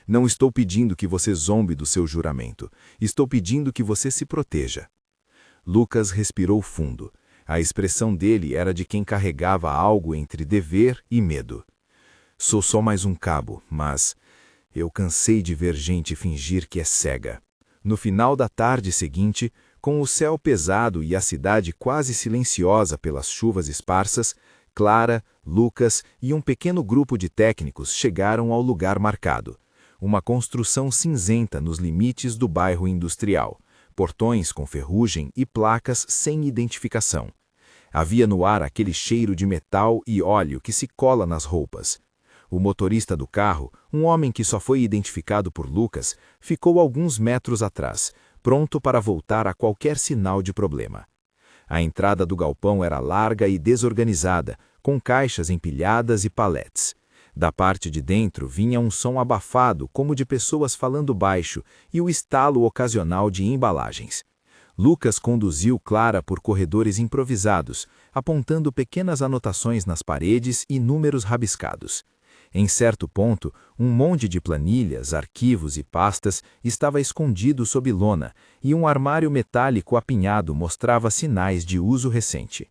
Não estou pedindo que você zombe do seu juramento. Estou pedindo que você se proteja. Lucas respirou fundo. A expressão dele era de quem carregava algo entre dever e medo. Sou só mais um cabo, mas eu cansei de ver gente fingir que é cega. No final da tarde seguinte, com o céu pesado e a cidade quase silenciosa pelas chuvas esparsas, Clara, Lucas e um pequeno grupo de técnicos chegaram ao lugar marcado. Uma construção cinzenta nos limites do bairro industrial, portões com ferrugem e placas sem identificação. Havia no ar aquele cheiro de metal e óleo que se cola nas roupas. O motorista do carro, um homem que só foi identificado por Lucas, ficou alguns metros atrás, pronto para voltar a qualquer sinal de problema. A entrada do galpão era larga e desorganizada, com caixas empilhadas e paletes. Da parte de dentro vinha um som abafado, como de pessoas falando baixo, e o estalo ocasional de embalagens. Lucas conduziu Clara por corredores improvisados, apontando pequenas anotações nas paredes e números rabiscados. Em certo ponto, um monte de planilhas, arquivos e pastas estava escondido sob lona, e um armário metálico apinhado mostrava sinais de uso recente.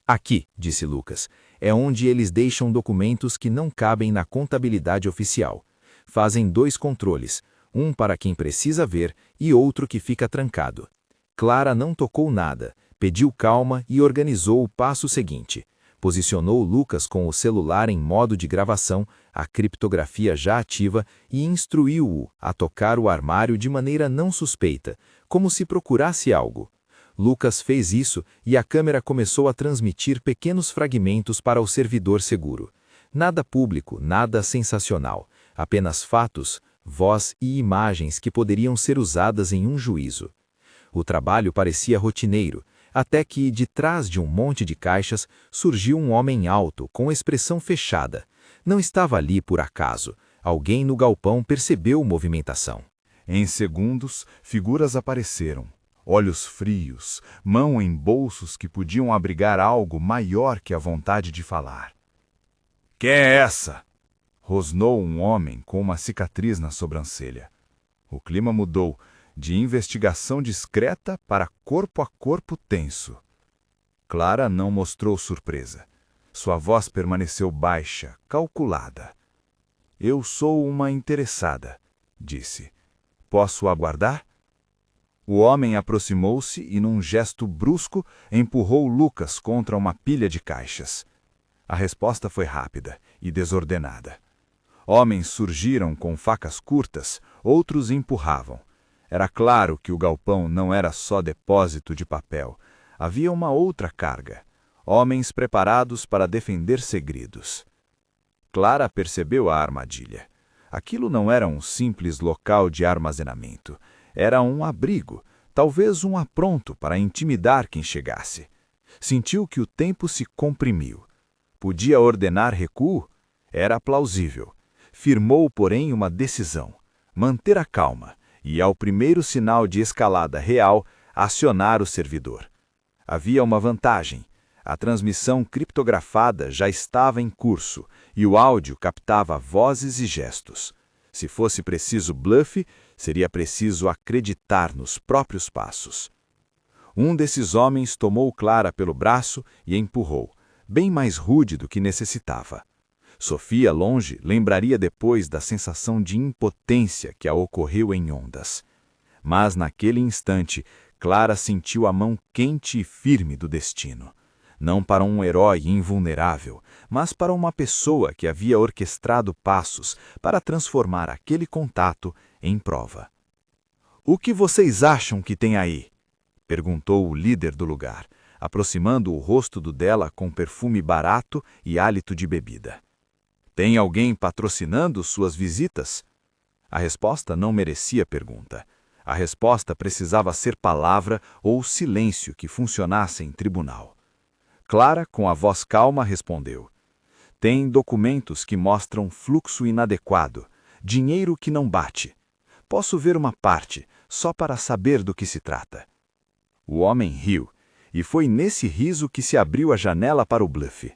Aqui, disse Lucas, é onde eles deixam documentos que não cabem na contabilidade oficial. Fazem 2 controles, um para quem precisa ver e outro que fica trancado. Clara não tocou nada, pediu calma e organizou o passo seguinte. Posicionou Lucas com o celular em modo de gravação, a criptografia já ativa, e instruiu-o a tocar o armário de maneira não suspeita, como se procurasse algo. Lucas fez isso e a câmera começou a transmitir pequenos fragmentos para o servidor seguro. Nada público, nada sensacional, apenas fatos, voz e imagens que poderiam ser usadas em um juízo. O trabalho parecia rotineiro, até que, de trás de um monte de caixas, surgiu um homem alto, com expressão fechada. Não estava ali por acaso. Alguém no galpão percebeu movimentação. Em segundos, figuras apareceram. Olhos frios, mão em bolsos que podiam abrigar algo maior que a vontade de falar. Quem é essa? Rosnou um homem com uma cicatriz na sobrancelha. O clima mudou, de investigação discreta para corpo a corpo tenso. Clara não mostrou surpresa. Sua voz permaneceu baixa, calculada. Eu sou uma interessada, disse. Posso aguardar? O homem aproximou-se e, num gesto brusco, empurrou Lucas contra uma pilha de caixas. A resposta foi rápida e desordenada. Homens surgiram com facas curtas, outros empurravam. Era claro que o galpão não era só depósito de papel. Havia uma outra carga. Homens preparados para defender segredos. Clara percebeu a armadilha. Aquilo não era um simples local de armazenamento. Era um abrigo, talvez um apronto para intimidar quem chegasse. Sentiu que o tempo se comprimiu. Podia ordenar recuo? Era plausível. Firmou, porém, uma decisão: manter a calma e, ao primeiro sinal de escalada real, acionar o servidor. Havia uma vantagem. A transmissão criptografada já estava em curso e o áudio captava vozes e gestos. Se fosse preciso bluff, seria preciso acreditar nos próprios passos. Um desses homens tomou Clara pelo braço e empurrou, bem mais rude do que necessitava. Sofia, longe, lembraria depois da sensação de impotência que a ocorreu em ondas. Mas, naquele instante, Clara sentiu a mão quente e firme do destino. Não para um herói invulnerável, mas para uma pessoa que havia orquestrado passos para transformar aquele contato em prova. "O que vocês acham que tem aí?" perguntou o líder do lugar, aproximando o rosto do dela com perfume barato e hálito de bebida. "Tem alguém patrocinando suas visitas?" A resposta não merecia pergunta. A resposta precisava ser palavra ou silêncio que funcionasse em tribunal. Clara, com a voz calma, respondeu: "Tem documentos que mostram fluxo inadequado, dinheiro que não bate. Posso ver uma parte, só para saber do que se trata." O homem riu, e foi nesse riso que se abriu a janela para o bluff.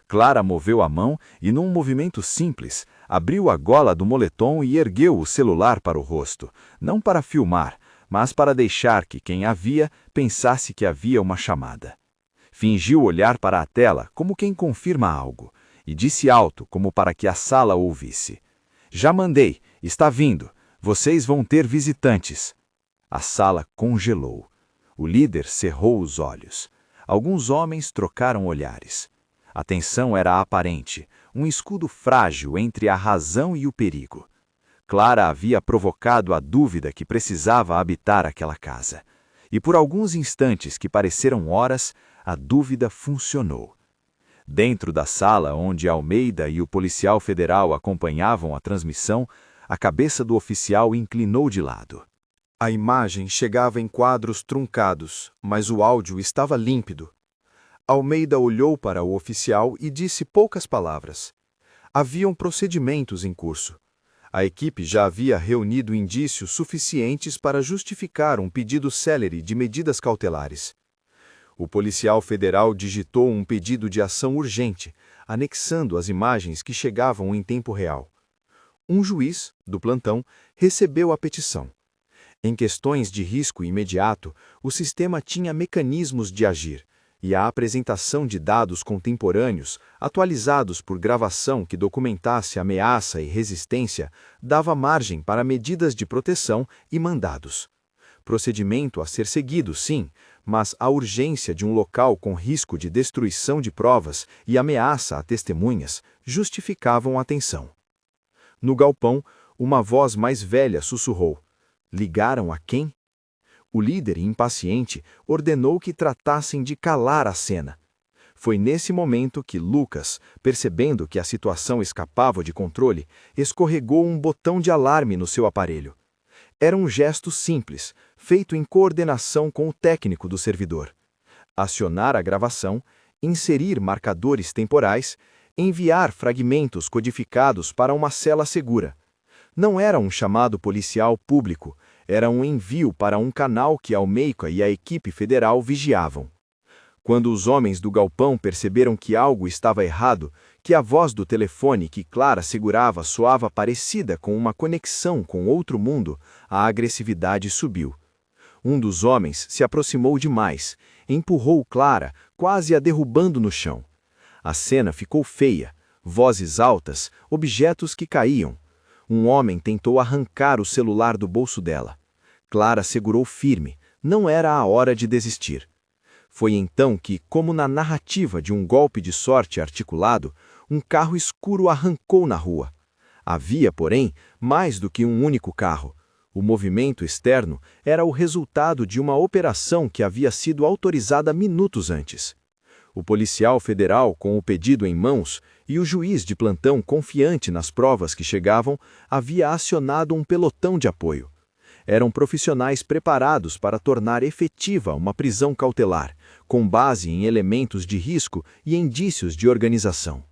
Clara moveu a mão e, num movimento simples, abriu a gola do moletom e ergueu o celular para o rosto, não para filmar, mas para deixar que quem a via pensasse que havia uma chamada. Fingiu olhar para a tela como quem confirma algo, e disse alto como para que a sala ouvisse: "Já mandei, está vindo, vocês vão ter visitantes." A sala congelou. O líder cerrou os olhos. Alguns homens trocaram olhares. A tensão era aparente, um escudo frágil entre a razão e o perigo. Clara havia provocado a dúvida que precisava habitar aquela casa. E por alguns instantes que pareceram horas, a dúvida funcionou. Dentro da sala onde Almeida e o policial federal acompanhavam a transmissão, a cabeça do oficial inclinou de lado. A imagem chegava em quadros truncados, mas o áudio estava límpido. Almeida olhou para o oficial e disse poucas palavras. Haviam procedimentos em curso. A equipe já havia reunido indícios suficientes para justificar um pedido célere de medidas cautelares. O policial federal digitou um pedido de ação urgente, anexando as imagens que chegavam em tempo real. Um juiz, do plantão, recebeu a petição. Em questões de risco imediato, o sistema tinha mecanismos de agir, e a apresentação de dados contemporâneos, atualizados por gravação que documentasse ameaça e resistência, dava margem para medidas de proteção e mandados. Procedimento a ser seguido, sim, mas a urgência de um local com risco de destruição de provas e ameaça a testemunhas justificavam a atenção. No galpão, uma voz mais velha sussurrou: "Ligaram a quem?" O líder, impaciente, ordenou que tratassem de calar a cena. Foi nesse momento que Lucas, percebendo que a situação escapava de controle, escorregou um botão de alarme no seu aparelho. Era um gesto simples, feito em coordenação com o técnico do servidor. Acionar a gravação, inserir marcadores temporais, enviar fragmentos codificados para uma cela segura. Não era um chamado policial público, era um envio para um canal que Almeida e a equipe federal vigiavam. Quando os homens do galpão perceberam que algo estava errado, que a voz do telefone que Clara segurava soava parecida com uma conexão com outro mundo, a agressividade subiu. Um dos homens se aproximou demais, empurrou Clara, quase a derrubando no chão. A cena ficou feia, vozes altas, objetos que caíam. Um homem tentou arrancar o celular do bolso dela. Clara segurou firme, não era a hora de desistir. Foi então que, como na narrativa de um golpe de sorte articulado, um carro escuro arrancou na rua. Havia, porém, mais do que um único carro. O movimento externo era o resultado de uma operação que havia sido autorizada minutos antes. O policial federal, com o pedido em mãos, e o juiz de plantão confiante nas provas que chegavam, havia acionado um pelotão de apoio. Eram profissionais preparados para tornar efetiva uma prisão cautelar, com base em elementos de risco e indícios de organização.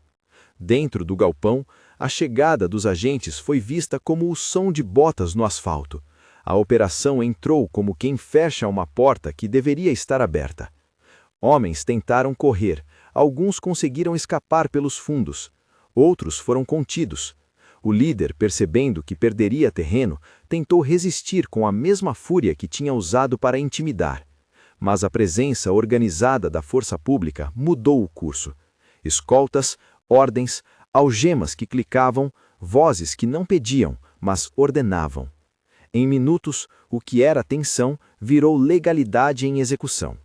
Dentro do galpão, a chegada dos agentes foi vista como o som de botas no asfalto. A operação entrou como quem fecha uma porta que deveria estar aberta. Homens tentaram correr, alguns conseguiram escapar pelos fundos, outros foram contidos. O líder, percebendo que perderia terreno, tentou resistir com a mesma fúria que tinha usado para intimidar. Mas a presença organizada da força pública mudou o curso. Escoltas, ordens, algemas que clicavam, vozes que não pediam, mas ordenavam. Em minutos, o que era tensão virou legalidade em execução.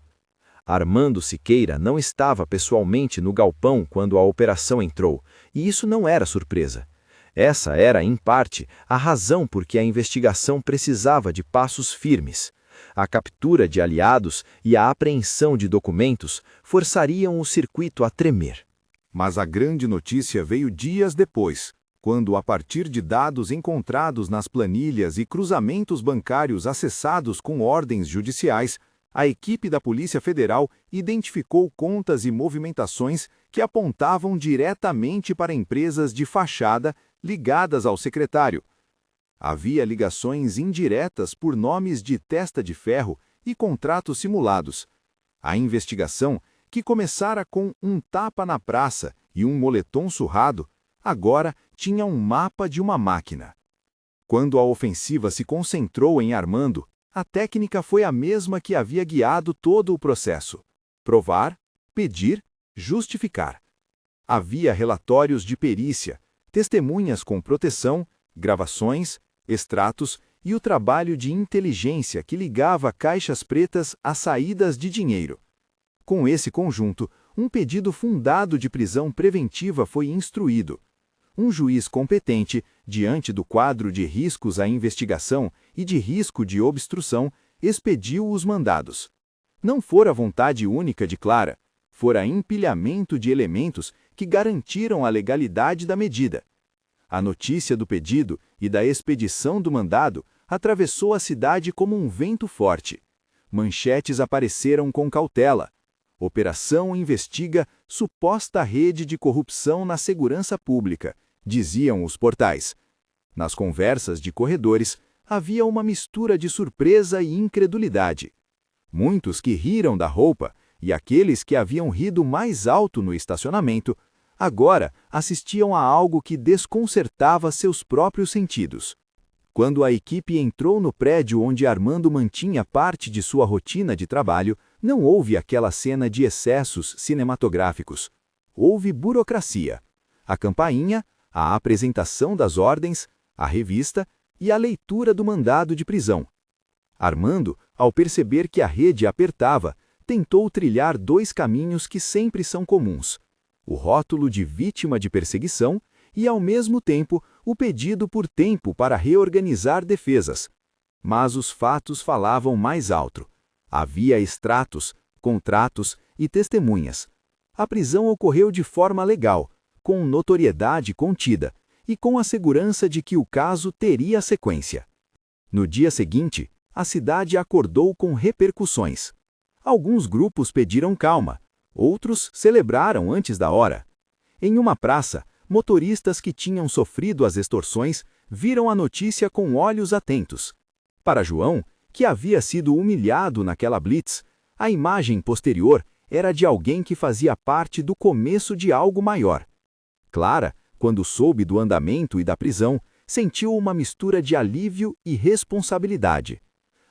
Armando Siqueira não estava pessoalmente no galpão quando a operação entrou, e isso não era surpresa. Essa era, em parte, a razão por que a investigação precisava de passos firmes. A captura de aliados e a apreensão de documentos forçariam o circuito a tremer. Mas a grande notícia veio dias depois, quando, a partir de dados encontrados nas planilhas e cruzamentos bancários acessados com ordens judiciais, a equipe da Polícia Federal identificou contas e movimentações que apontavam diretamente para empresas de fachada ligadas ao secretário. Havia ligações indiretas por nomes de testa de ferro e contratos simulados. A investigação, que começara com um tapa na praça e um moletom surrado, agora tinha um mapa de uma máquina. Quando a ofensiva se concentrou em Armando, a técnica foi a mesma que havia guiado todo o processo: provar, pedir, justificar. Havia relatórios de perícia, testemunhas com proteção, gravações, extratos e o trabalho de inteligência que ligava caixas pretas às saídas de dinheiro. Com esse conjunto, um pedido fundado de prisão preventiva foi instruído. Um juiz competente, diante do quadro de riscos à investigação e de risco de obstrução, expediu os mandados. Não fora vontade única de Clara, fora empilhamento de elementos que garantiram a legalidade da medida. A notícia do pedido e da expedição do mandado atravessou a cidade como um vento forte. Manchetes apareceram com cautela. Operação investiga suposta rede de corrupção na segurança pública, diziam os portais. Nas conversas de corredores, havia uma mistura de surpresa e incredulidade. Muitos que riram da roupa e aqueles que haviam rido mais alto no estacionamento, agora assistiam a algo que desconcertava seus próprios sentidos. Quando a equipe entrou no prédio onde Armando mantinha parte de sua rotina de trabalho, não houve aquela cena de excessos cinematográficos. Houve burocracia. A campainha, a apresentação das ordens, a revista e a leitura do mandado de prisão. Armando, ao perceber que a rede apertava, tentou trilhar dois caminhos que sempre são comuns: o rótulo de vítima de perseguição e, ao mesmo tempo, o pedido por tempo para reorganizar defesas. Mas os fatos falavam mais alto. Havia extratos, contratos e testemunhas. A prisão ocorreu de forma legal, com notoriedade contida e com a segurança de que o caso teria sequência. No dia seguinte, a cidade acordou com repercussões. Alguns grupos pediram calma, outros celebraram antes da hora. Em uma praça, motoristas que tinham sofrido as extorsões viram a notícia com olhos atentos. Para João, que havia sido humilhado naquela blitz, a imagem posterior era de alguém que fazia parte do começo de algo maior. Clara, quando soube do andamento e da prisão, sentiu uma mistura de alívio e responsabilidade.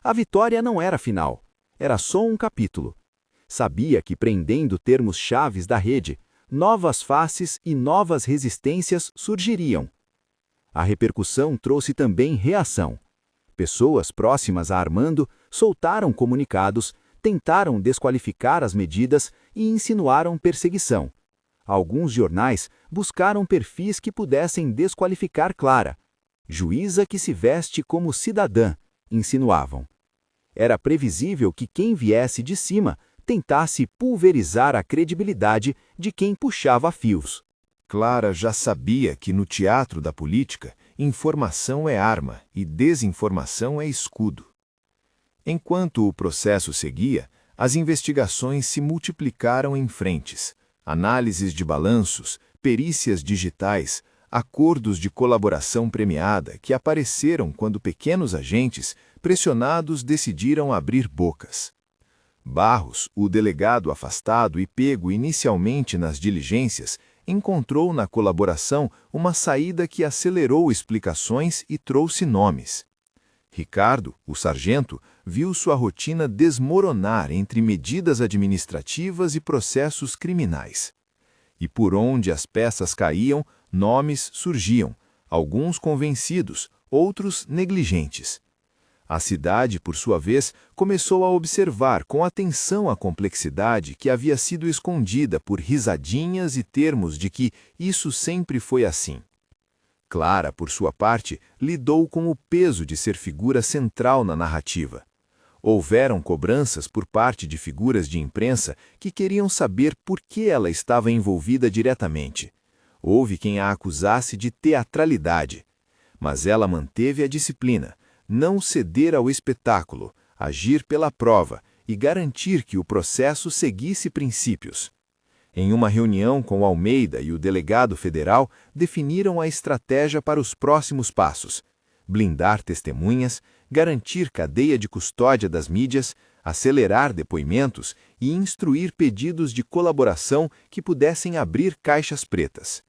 A vitória não era final, era só um capítulo. Sabia que, prendendo termos chaves da rede, novas faces e novas resistências surgiriam. A repercussão trouxe também reação. Pessoas próximas a Armando soltaram comunicados, tentaram desqualificar as medidas e insinuaram perseguição. Alguns jornais buscaram perfis que pudessem desqualificar Clara. Juíza que se veste como cidadã, insinuavam. Era previsível que quem viesse de cima tentasse pulverizar a credibilidade de quem puxava fios. Clara já sabia que no teatro da política, informação é arma e desinformação é escudo. Enquanto o processo seguia, as investigações se multiplicaram em frentes: análises de balanços, perícias digitais, acordos de colaboração premiada que apareceram quando pequenos agentes, pressionados, decidiram abrir bocas. Barros, o delegado afastado e pego inicialmente nas diligências, encontrou na colaboração uma saída que acelerou explicações e trouxe nomes. Ricardo, o sargento, viu sua rotina desmoronar entre medidas administrativas e processos criminais. E por onde as peças caíam, nomes surgiam, alguns convencidos, outros negligentes. A cidade, por sua vez, começou a observar com atenção a complexidade que havia sido escondida por risadinhas e termos de que isso sempre foi assim. Clara, por sua parte, lidou com o peso de ser figura central na narrativa. Houveram cobranças por parte de figuras de imprensa que queriam saber por que ela estava envolvida diretamente. Houve quem a acusasse de teatralidade. Mas ela manteve a disciplina, não ceder ao espetáculo, agir pela prova e garantir que o processo seguisse princípios. Em uma reunião com Almeida e o delegado federal, definiram a estratégia para os próximos passos: blindar testemunhas, garantir cadeia de custódia das mídias, acelerar depoimentos e instruir pedidos de colaboração que pudessem abrir caixas pretas.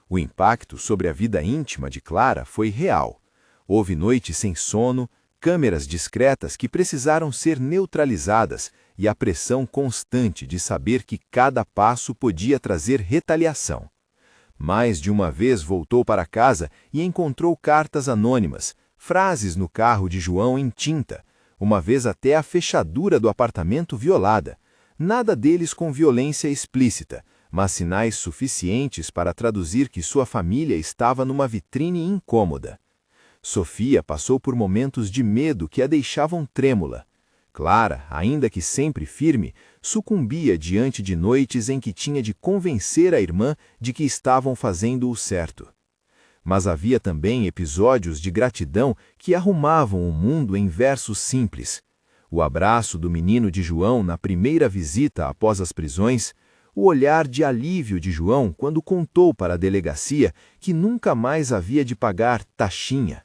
O impacto sobre a vida íntima de Clara foi real. Houve noites sem sono, câmeras discretas que precisaram ser neutralizadas e a pressão constante de saber que cada passo podia trazer retaliação. Mais de uma vez voltou para casa e encontrou cartas anônimas, frases no carro de João em tinta, uma vez até a fechadura do apartamento violada. Nada deles com violência explícita, mas sinais suficientes para traduzir que sua família estava numa vitrine incômoda. Sofia passou por momentos de medo que a deixavam trêmula. Clara, ainda que sempre firme, sucumbia diante de noites em que tinha de convencer a irmã de que estavam fazendo o certo. Mas havia também episódios de gratidão que arrumavam o mundo em versos simples. O abraço do menino de João na primeira visita após as prisões, o olhar de alívio de João quando contou para a delegacia que nunca mais havia de pagar taxinha.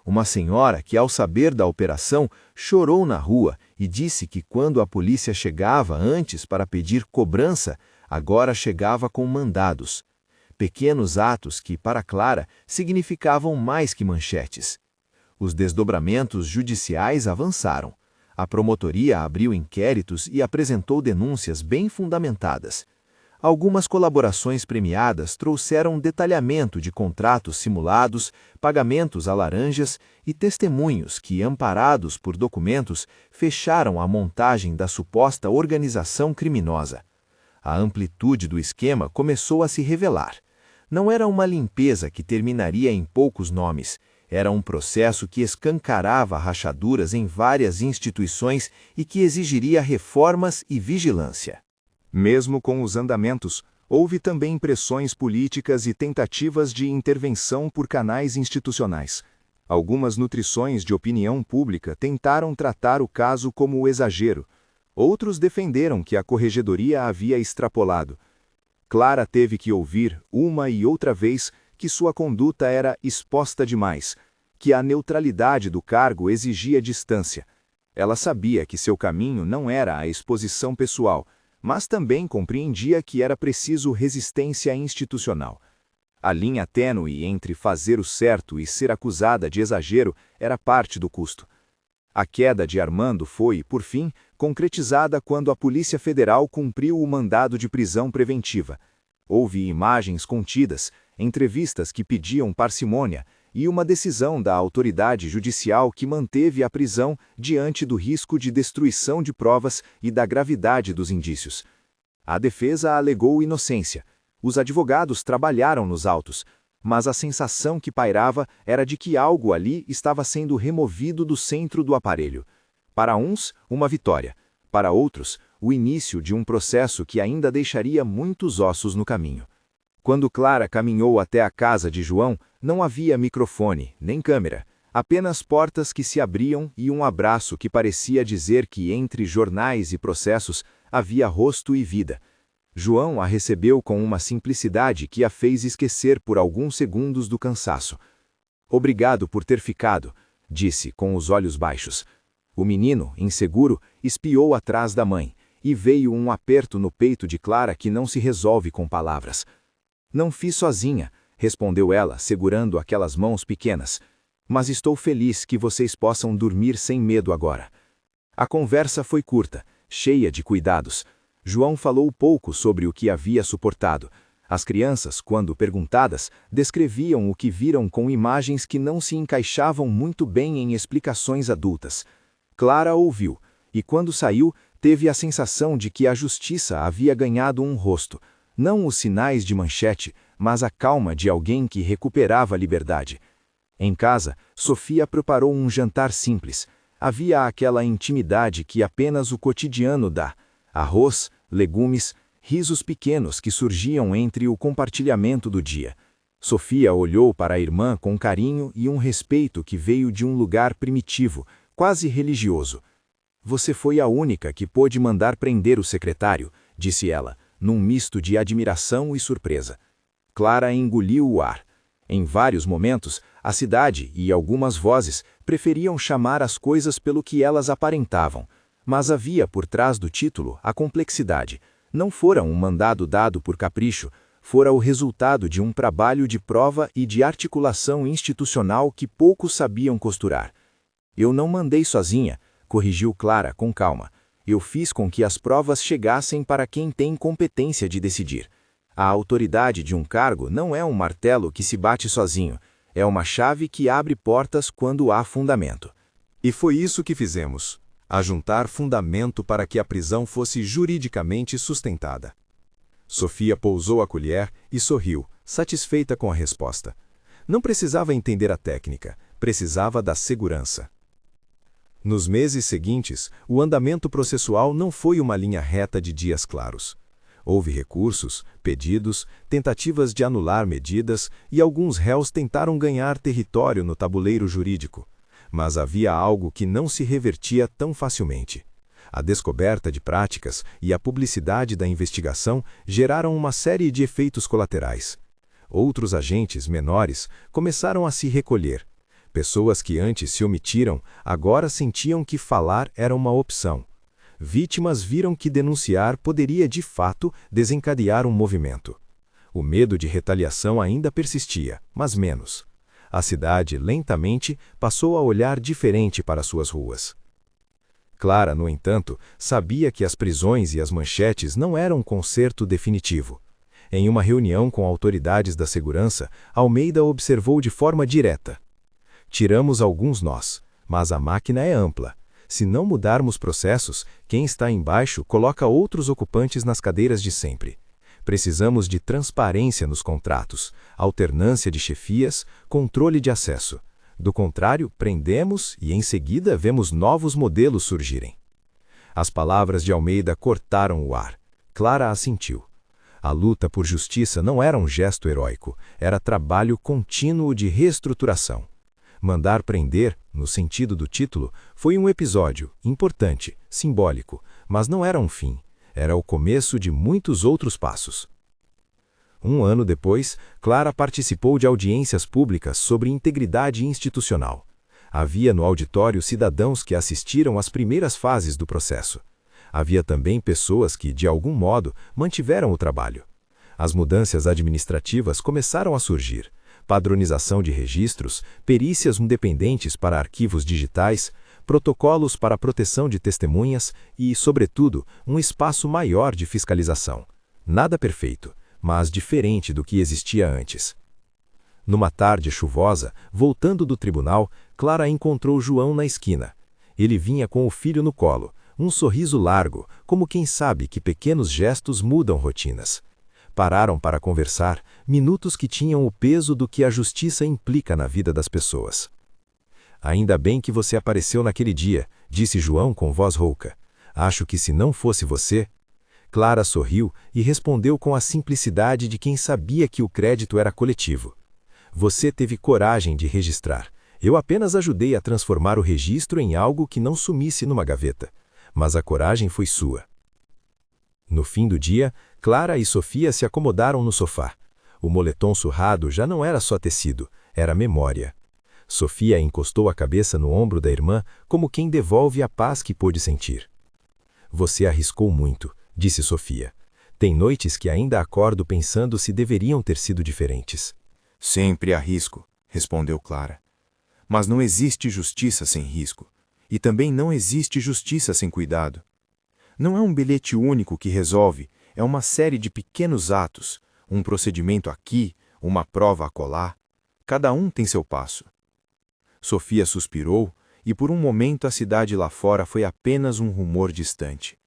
Uma senhora que, ao saber da operação, chorou na rua e disse que quando a polícia chegava antes para pedir cobrança, agora chegava com mandados. Pequenos atos que, para Clara, significavam mais que manchetes. Os desdobramentos judiciais avançaram. A promotoria abriu inquéritos e apresentou denúncias bem fundamentadas. Algumas colaborações premiadas trouxeram detalhamento de contratos simulados, pagamentos a laranjas e testemunhos que, amparados por documentos, fecharam a montagem da suposta organização criminosa. A amplitude do esquema começou a se revelar. Não era uma limpeza que terminaria em poucos nomes. Era um processo que escancarava rachaduras em várias instituições e que exigiria reformas e vigilância. Mesmo com os andamentos, houve também pressões políticas e tentativas de intervenção por canais institucionais. Algumas nutrições de opinião pública tentaram tratar o caso como exagero. Outros defenderam que a corregedoria havia extrapolado. Clara teve que ouvir, uma e outra vez, que sua conduta era exposta demais, que a neutralidade do cargo exigia distância. Ela sabia que seu caminho não era a exposição pessoal, mas também compreendia que era preciso resistência institucional. A linha tênue entre fazer o certo e ser acusada de exagero era parte do custo. A queda de Armando foi, por fim, concretizada quando a Polícia Federal cumpriu o mandado de prisão preventiva. Houve imagens contidas, entrevistas que pediam parcimônia e uma decisão da autoridade judicial que manteve a prisão diante do risco de destruição de provas e da gravidade dos indícios. A defesa alegou inocência. Os advogados trabalharam nos autos, mas a sensação que pairava era de que algo ali estava sendo removido do centro do aparelho. Para uns, uma vitória. Para outros, o início de um processo que ainda deixaria muitos ossos no caminho. Quando Clara caminhou até a casa de João, não havia microfone, nem câmera, apenas portas que se abriam e um abraço que parecia dizer que entre jornais e processos havia rosto e vida. João a recebeu com uma simplicidade que a fez esquecer por alguns segundos do cansaço. Obrigado por ter ficado, disse, com os olhos baixos. O menino, inseguro, espiou atrás da mãe, e veio um aperto no peito de Clara que não se resolve com palavras. Não fiz sozinha, respondeu ela, segurando aquelas mãos pequenas. Mas estou feliz que vocês possam dormir sem medo agora. A conversa foi curta, cheia de cuidados. João falou pouco sobre o que havia suportado. As crianças, quando perguntadas, descreviam o que viram com imagens que não se encaixavam muito bem em explicações adultas. Clara ouviu, e quando saiu, teve a sensação de que a justiça havia ganhado um rosto. Não os sinais de manchete, mas a calma de alguém que recuperava a liberdade. Em casa, Sofia preparou um jantar simples. Havia aquela intimidade que apenas o cotidiano dá. Arroz, legumes, risos pequenos que surgiam entre o compartilhamento do dia. Sofia olhou para a irmã com carinho e um respeito que veio de um lugar primitivo, quase religioso. Você foi a única que pôde mandar prender o secretário, disse ela, num misto de admiração e surpresa. Clara engoliu o ar. Em vários momentos, a cidade e algumas vozes preferiam chamar as coisas pelo que elas aparentavam, mas havia por trás do título a complexidade. Não fora um mandado dado por capricho, fora o resultado de um trabalho de prova e de articulação institucional que poucos sabiam costurar. Eu não mandei sozinha, corrigiu Clara com calma. Eu fiz com que as provas chegassem para quem tem competência de decidir. A autoridade de um cargo não é um martelo que se bate sozinho, é uma chave que abre portas quando há fundamento. E foi isso que fizemos, ajuntar fundamento para que a prisão fosse juridicamente sustentada. Sofia pousou a colher e sorriu, satisfeita com a resposta. Não precisava entender a técnica, precisava da segurança. Nos meses seguintes, o andamento processual não foi uma linha reta de dias claros. Houve recursos, pedidos, tentativas de anular medidas e alguns réus tentaram ganhar território no tabuleiro jurídico. Mas havia algo que não se revertia tão facilmente. A descoberta de práticas e a publicidade da investigação geraram uma série de efeitos colaterais. Outros agentes menores começaram a se recolher. Pessoas que antes se omitiram agora sentiam que falar era uma opção. Vítimas viram que denunciar poderia de fato desencadear um movimento. O medo de retaliação ainda persistia, mas menos. A cidade, lentamente, passou a olhar diferente para suas ruas. Clara, no entanto, sabia que as prisões e as manchetes não eram um conserto definitivo. Em uma reunião com autoridades da segurança, Almeida observou de forma direta: tiramos alguns nós, mas a máquina é ampla. Se não mudarmos processos, quem está embaixo coloca outros ocupantes nas cadeiras de sempre. Precisamos de transparência nos contratos, alternância de chefias, controle de acesso. Do contrário, prendemos e em seguida vemos novos modelos surgirem. As palavras de Almeida cortaram o ar. Clara assentiu. A luta por justiça não era um gesto heróico, era trabalho contínuo de reestruturação. Mandar prender, no sentido do título, foi um episódio importante, simbólico, mas não era um fim. Era o começo de muitos outros passos. Um ano depois, Clara participou de audiências públicas sobre integridade institucional. Havia no auditório cidadãos que assistiram às primeiras fases do processo. Havia também pessoas que, de algum modo, mantiveram o trabalho. As mudanças administrativas começaram a surgir. Padronização de registros, perícias independentes para arquivos digitais, protocolos para a proteção de testemunhas e, sobretudo, um espaço maior de fiscalização. Nada perfeito, mas diferente do que existia antes. Numa tarde chuvosa, voltando do tribunal, Clara encontrou João na esquina. Ele vinha com o filho no colo, um sorriso largo, como quem sabe que pequenos gestos mudam rotinas. Pararam para conversar, minutos que tinham o peso do que a justiça implica na vida das pessoas. Ainda bem que você apareceu naquele dia, disse João com voz rouca. Acho que se não fosse você... Clara sorriu e respondeu com a simplicidade de quem sabia que o crédito era coletivo. Você teve coragem de registrar. Eu apenas ajudei a transformar o registro em algo que não sumisse numa gaveta. Mas a coragem foi sua. No fim do dia, Clara e Sofia se acomodaram no sofá. O moletom surrado já não era só tecido, era memória. Sofia encostou a cabeça no ombro da irmã como quem devolve a paz que pôde sentir. Você arriscou muito, disse Sofia. Tem noites que ainda acordo pensando se deveriam ter sido diferentes. Sempre arrisco, respondeu Clara. Mas não existe justiça sem risco. E também não existe justiça sem cuidado. Não é um bilhete único que resolve, é uma série de pequenos atos, um procedimento aqui, uma prova acolá. Cada um tem seu passo. Sofia suspirou, e por um momento a cidade lá fora foi apenas um rumor distante.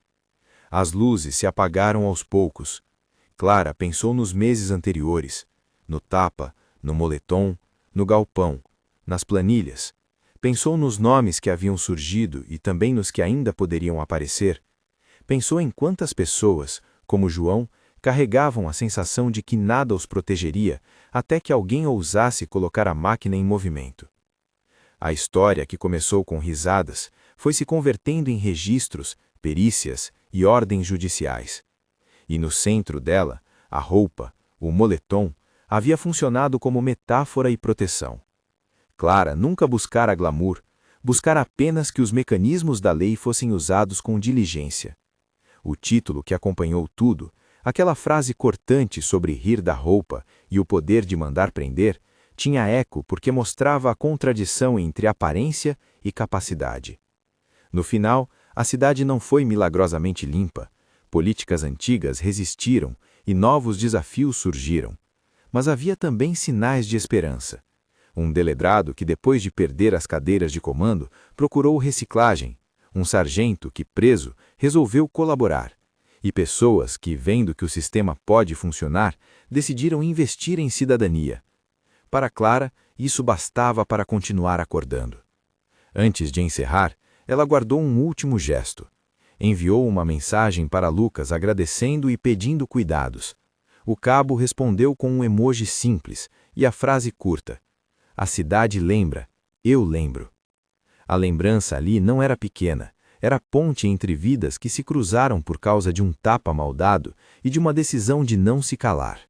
As luzes se apagaram aos poucos. Clara pensou nos meses anteriores, no tapa, no moletom, no galpão, nas planilhas. Pensou nos nomes que haviam surgido e também nos que ainda poderiam aparecer. Pensou em quantas pessoas, como João, carregavam a sensação de que nada os protegeria até que alguém ousasse colocar a máquina em movimento. A história, que começou com risadas, foi se convertendo em registros, perícias e ordens judiciais. E no centro dela, a roupa, o moletom, havia funcionado como metáfora e proteção. Clara nunca buscara glamour, buscara apenas que os mecanismos da lei fossem usados com diligência. O título que acompanhou tudo, aquela frase cortante sobre rir da roupa e o poder de mandar prender, tinha eco porque mostrava a contradição entre aparência e capacidade. No final, a cidade não foi milagrosamente limpa. Políticas antigas resistiram e novos desafios surgiram. Mas havia também sinais de esperança. Um deledrado que, depois de perder as cadeiras de comando, procurou reciclagem. Um sargento que, preso, resolveu colaborar. E pessoas que, vendo que o sistema pode funcionar, decidiram investir em cidadania. Para Clara, isso bastava para continuar acordando. Antes de encerrar, ela guardou um último gesto. Enviou uma mensagem para Lucas agradecendo e pedindo cuidados. O cabo respondeu com um emoji simples e a frase curta: "A cidade lembra, eu lembro." A lembrança ali não era pequena, era ponte entre vidas que se cruzaram por causa de um tapa mal dado e de uma decisão de não se calar.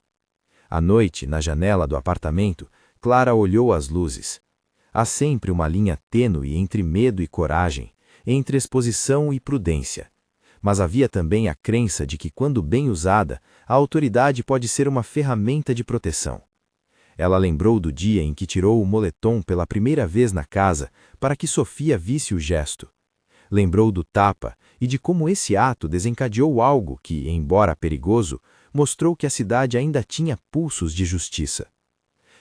À noite, na janela do apartamento, Clara olhou as luzes. Há sempre uma linha tênue entre medo e coragem, entre exposição e prudência. Mas havia também a crença de que, quando bem usada, a autoridade pode ser uma ferramenta de proteção. Ela lembrou do dia em que tirou o moletom pela primeira vez na casa para que Sofia visse o gesto. Lembrou do tapa e de como esse ato desencadeou algo que, embora perigoso, mostrou que a cidade ainda tinha pulsos de justiça.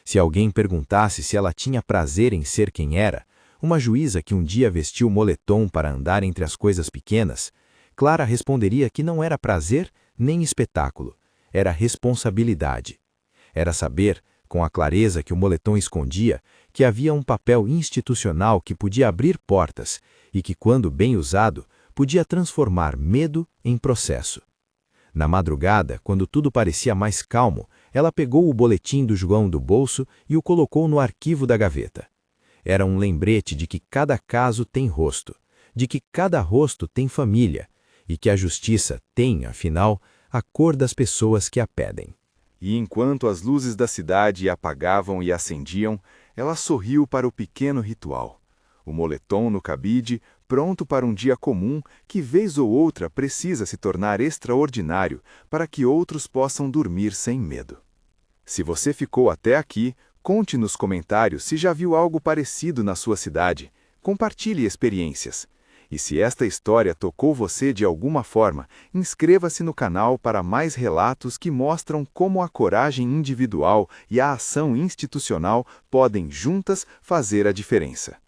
Se alguém perguntasse se ela tinha prazer em ser quem era, uma juíza que um dia vestiu moletom para andar entre as coisas pequenas, Clara responderia que não era prazer nem espetáculo, era responsabilidade. Era saber, com a clareza que o moletom escondia, que havia um papel institucional que podia abrir portas e que, quando bem usado, podia transformar medo em processo. Na madrugada, quando tudo parecia mais calmo, ela pegou o boletim do João do bolso e o colocou no arquivo da gaveta. Era um lembrete de que cada caso tem rosto, de que cada rosto tem família, e que a justiça tem, afinal, a cor das pessoas que a pedem. E enquanto as luzes da cidade apagavam e acendiam, ela sorriu para o pequeno ritual. O moletom no cabide, pronto para um dia comum que, vez ou outra, precisa se tornar extraordinário para que outros possam dormir sem medo. Se você ficou até aqui, conte nos comentários se já viu algo parecido na sua cidade. Compartilhe experiências. E se esta história tocou você de alguma forma, inscreva-se no canal para mais relatos que mostram como a coragem individual e a ação institucional podem juntas fazer a diferença.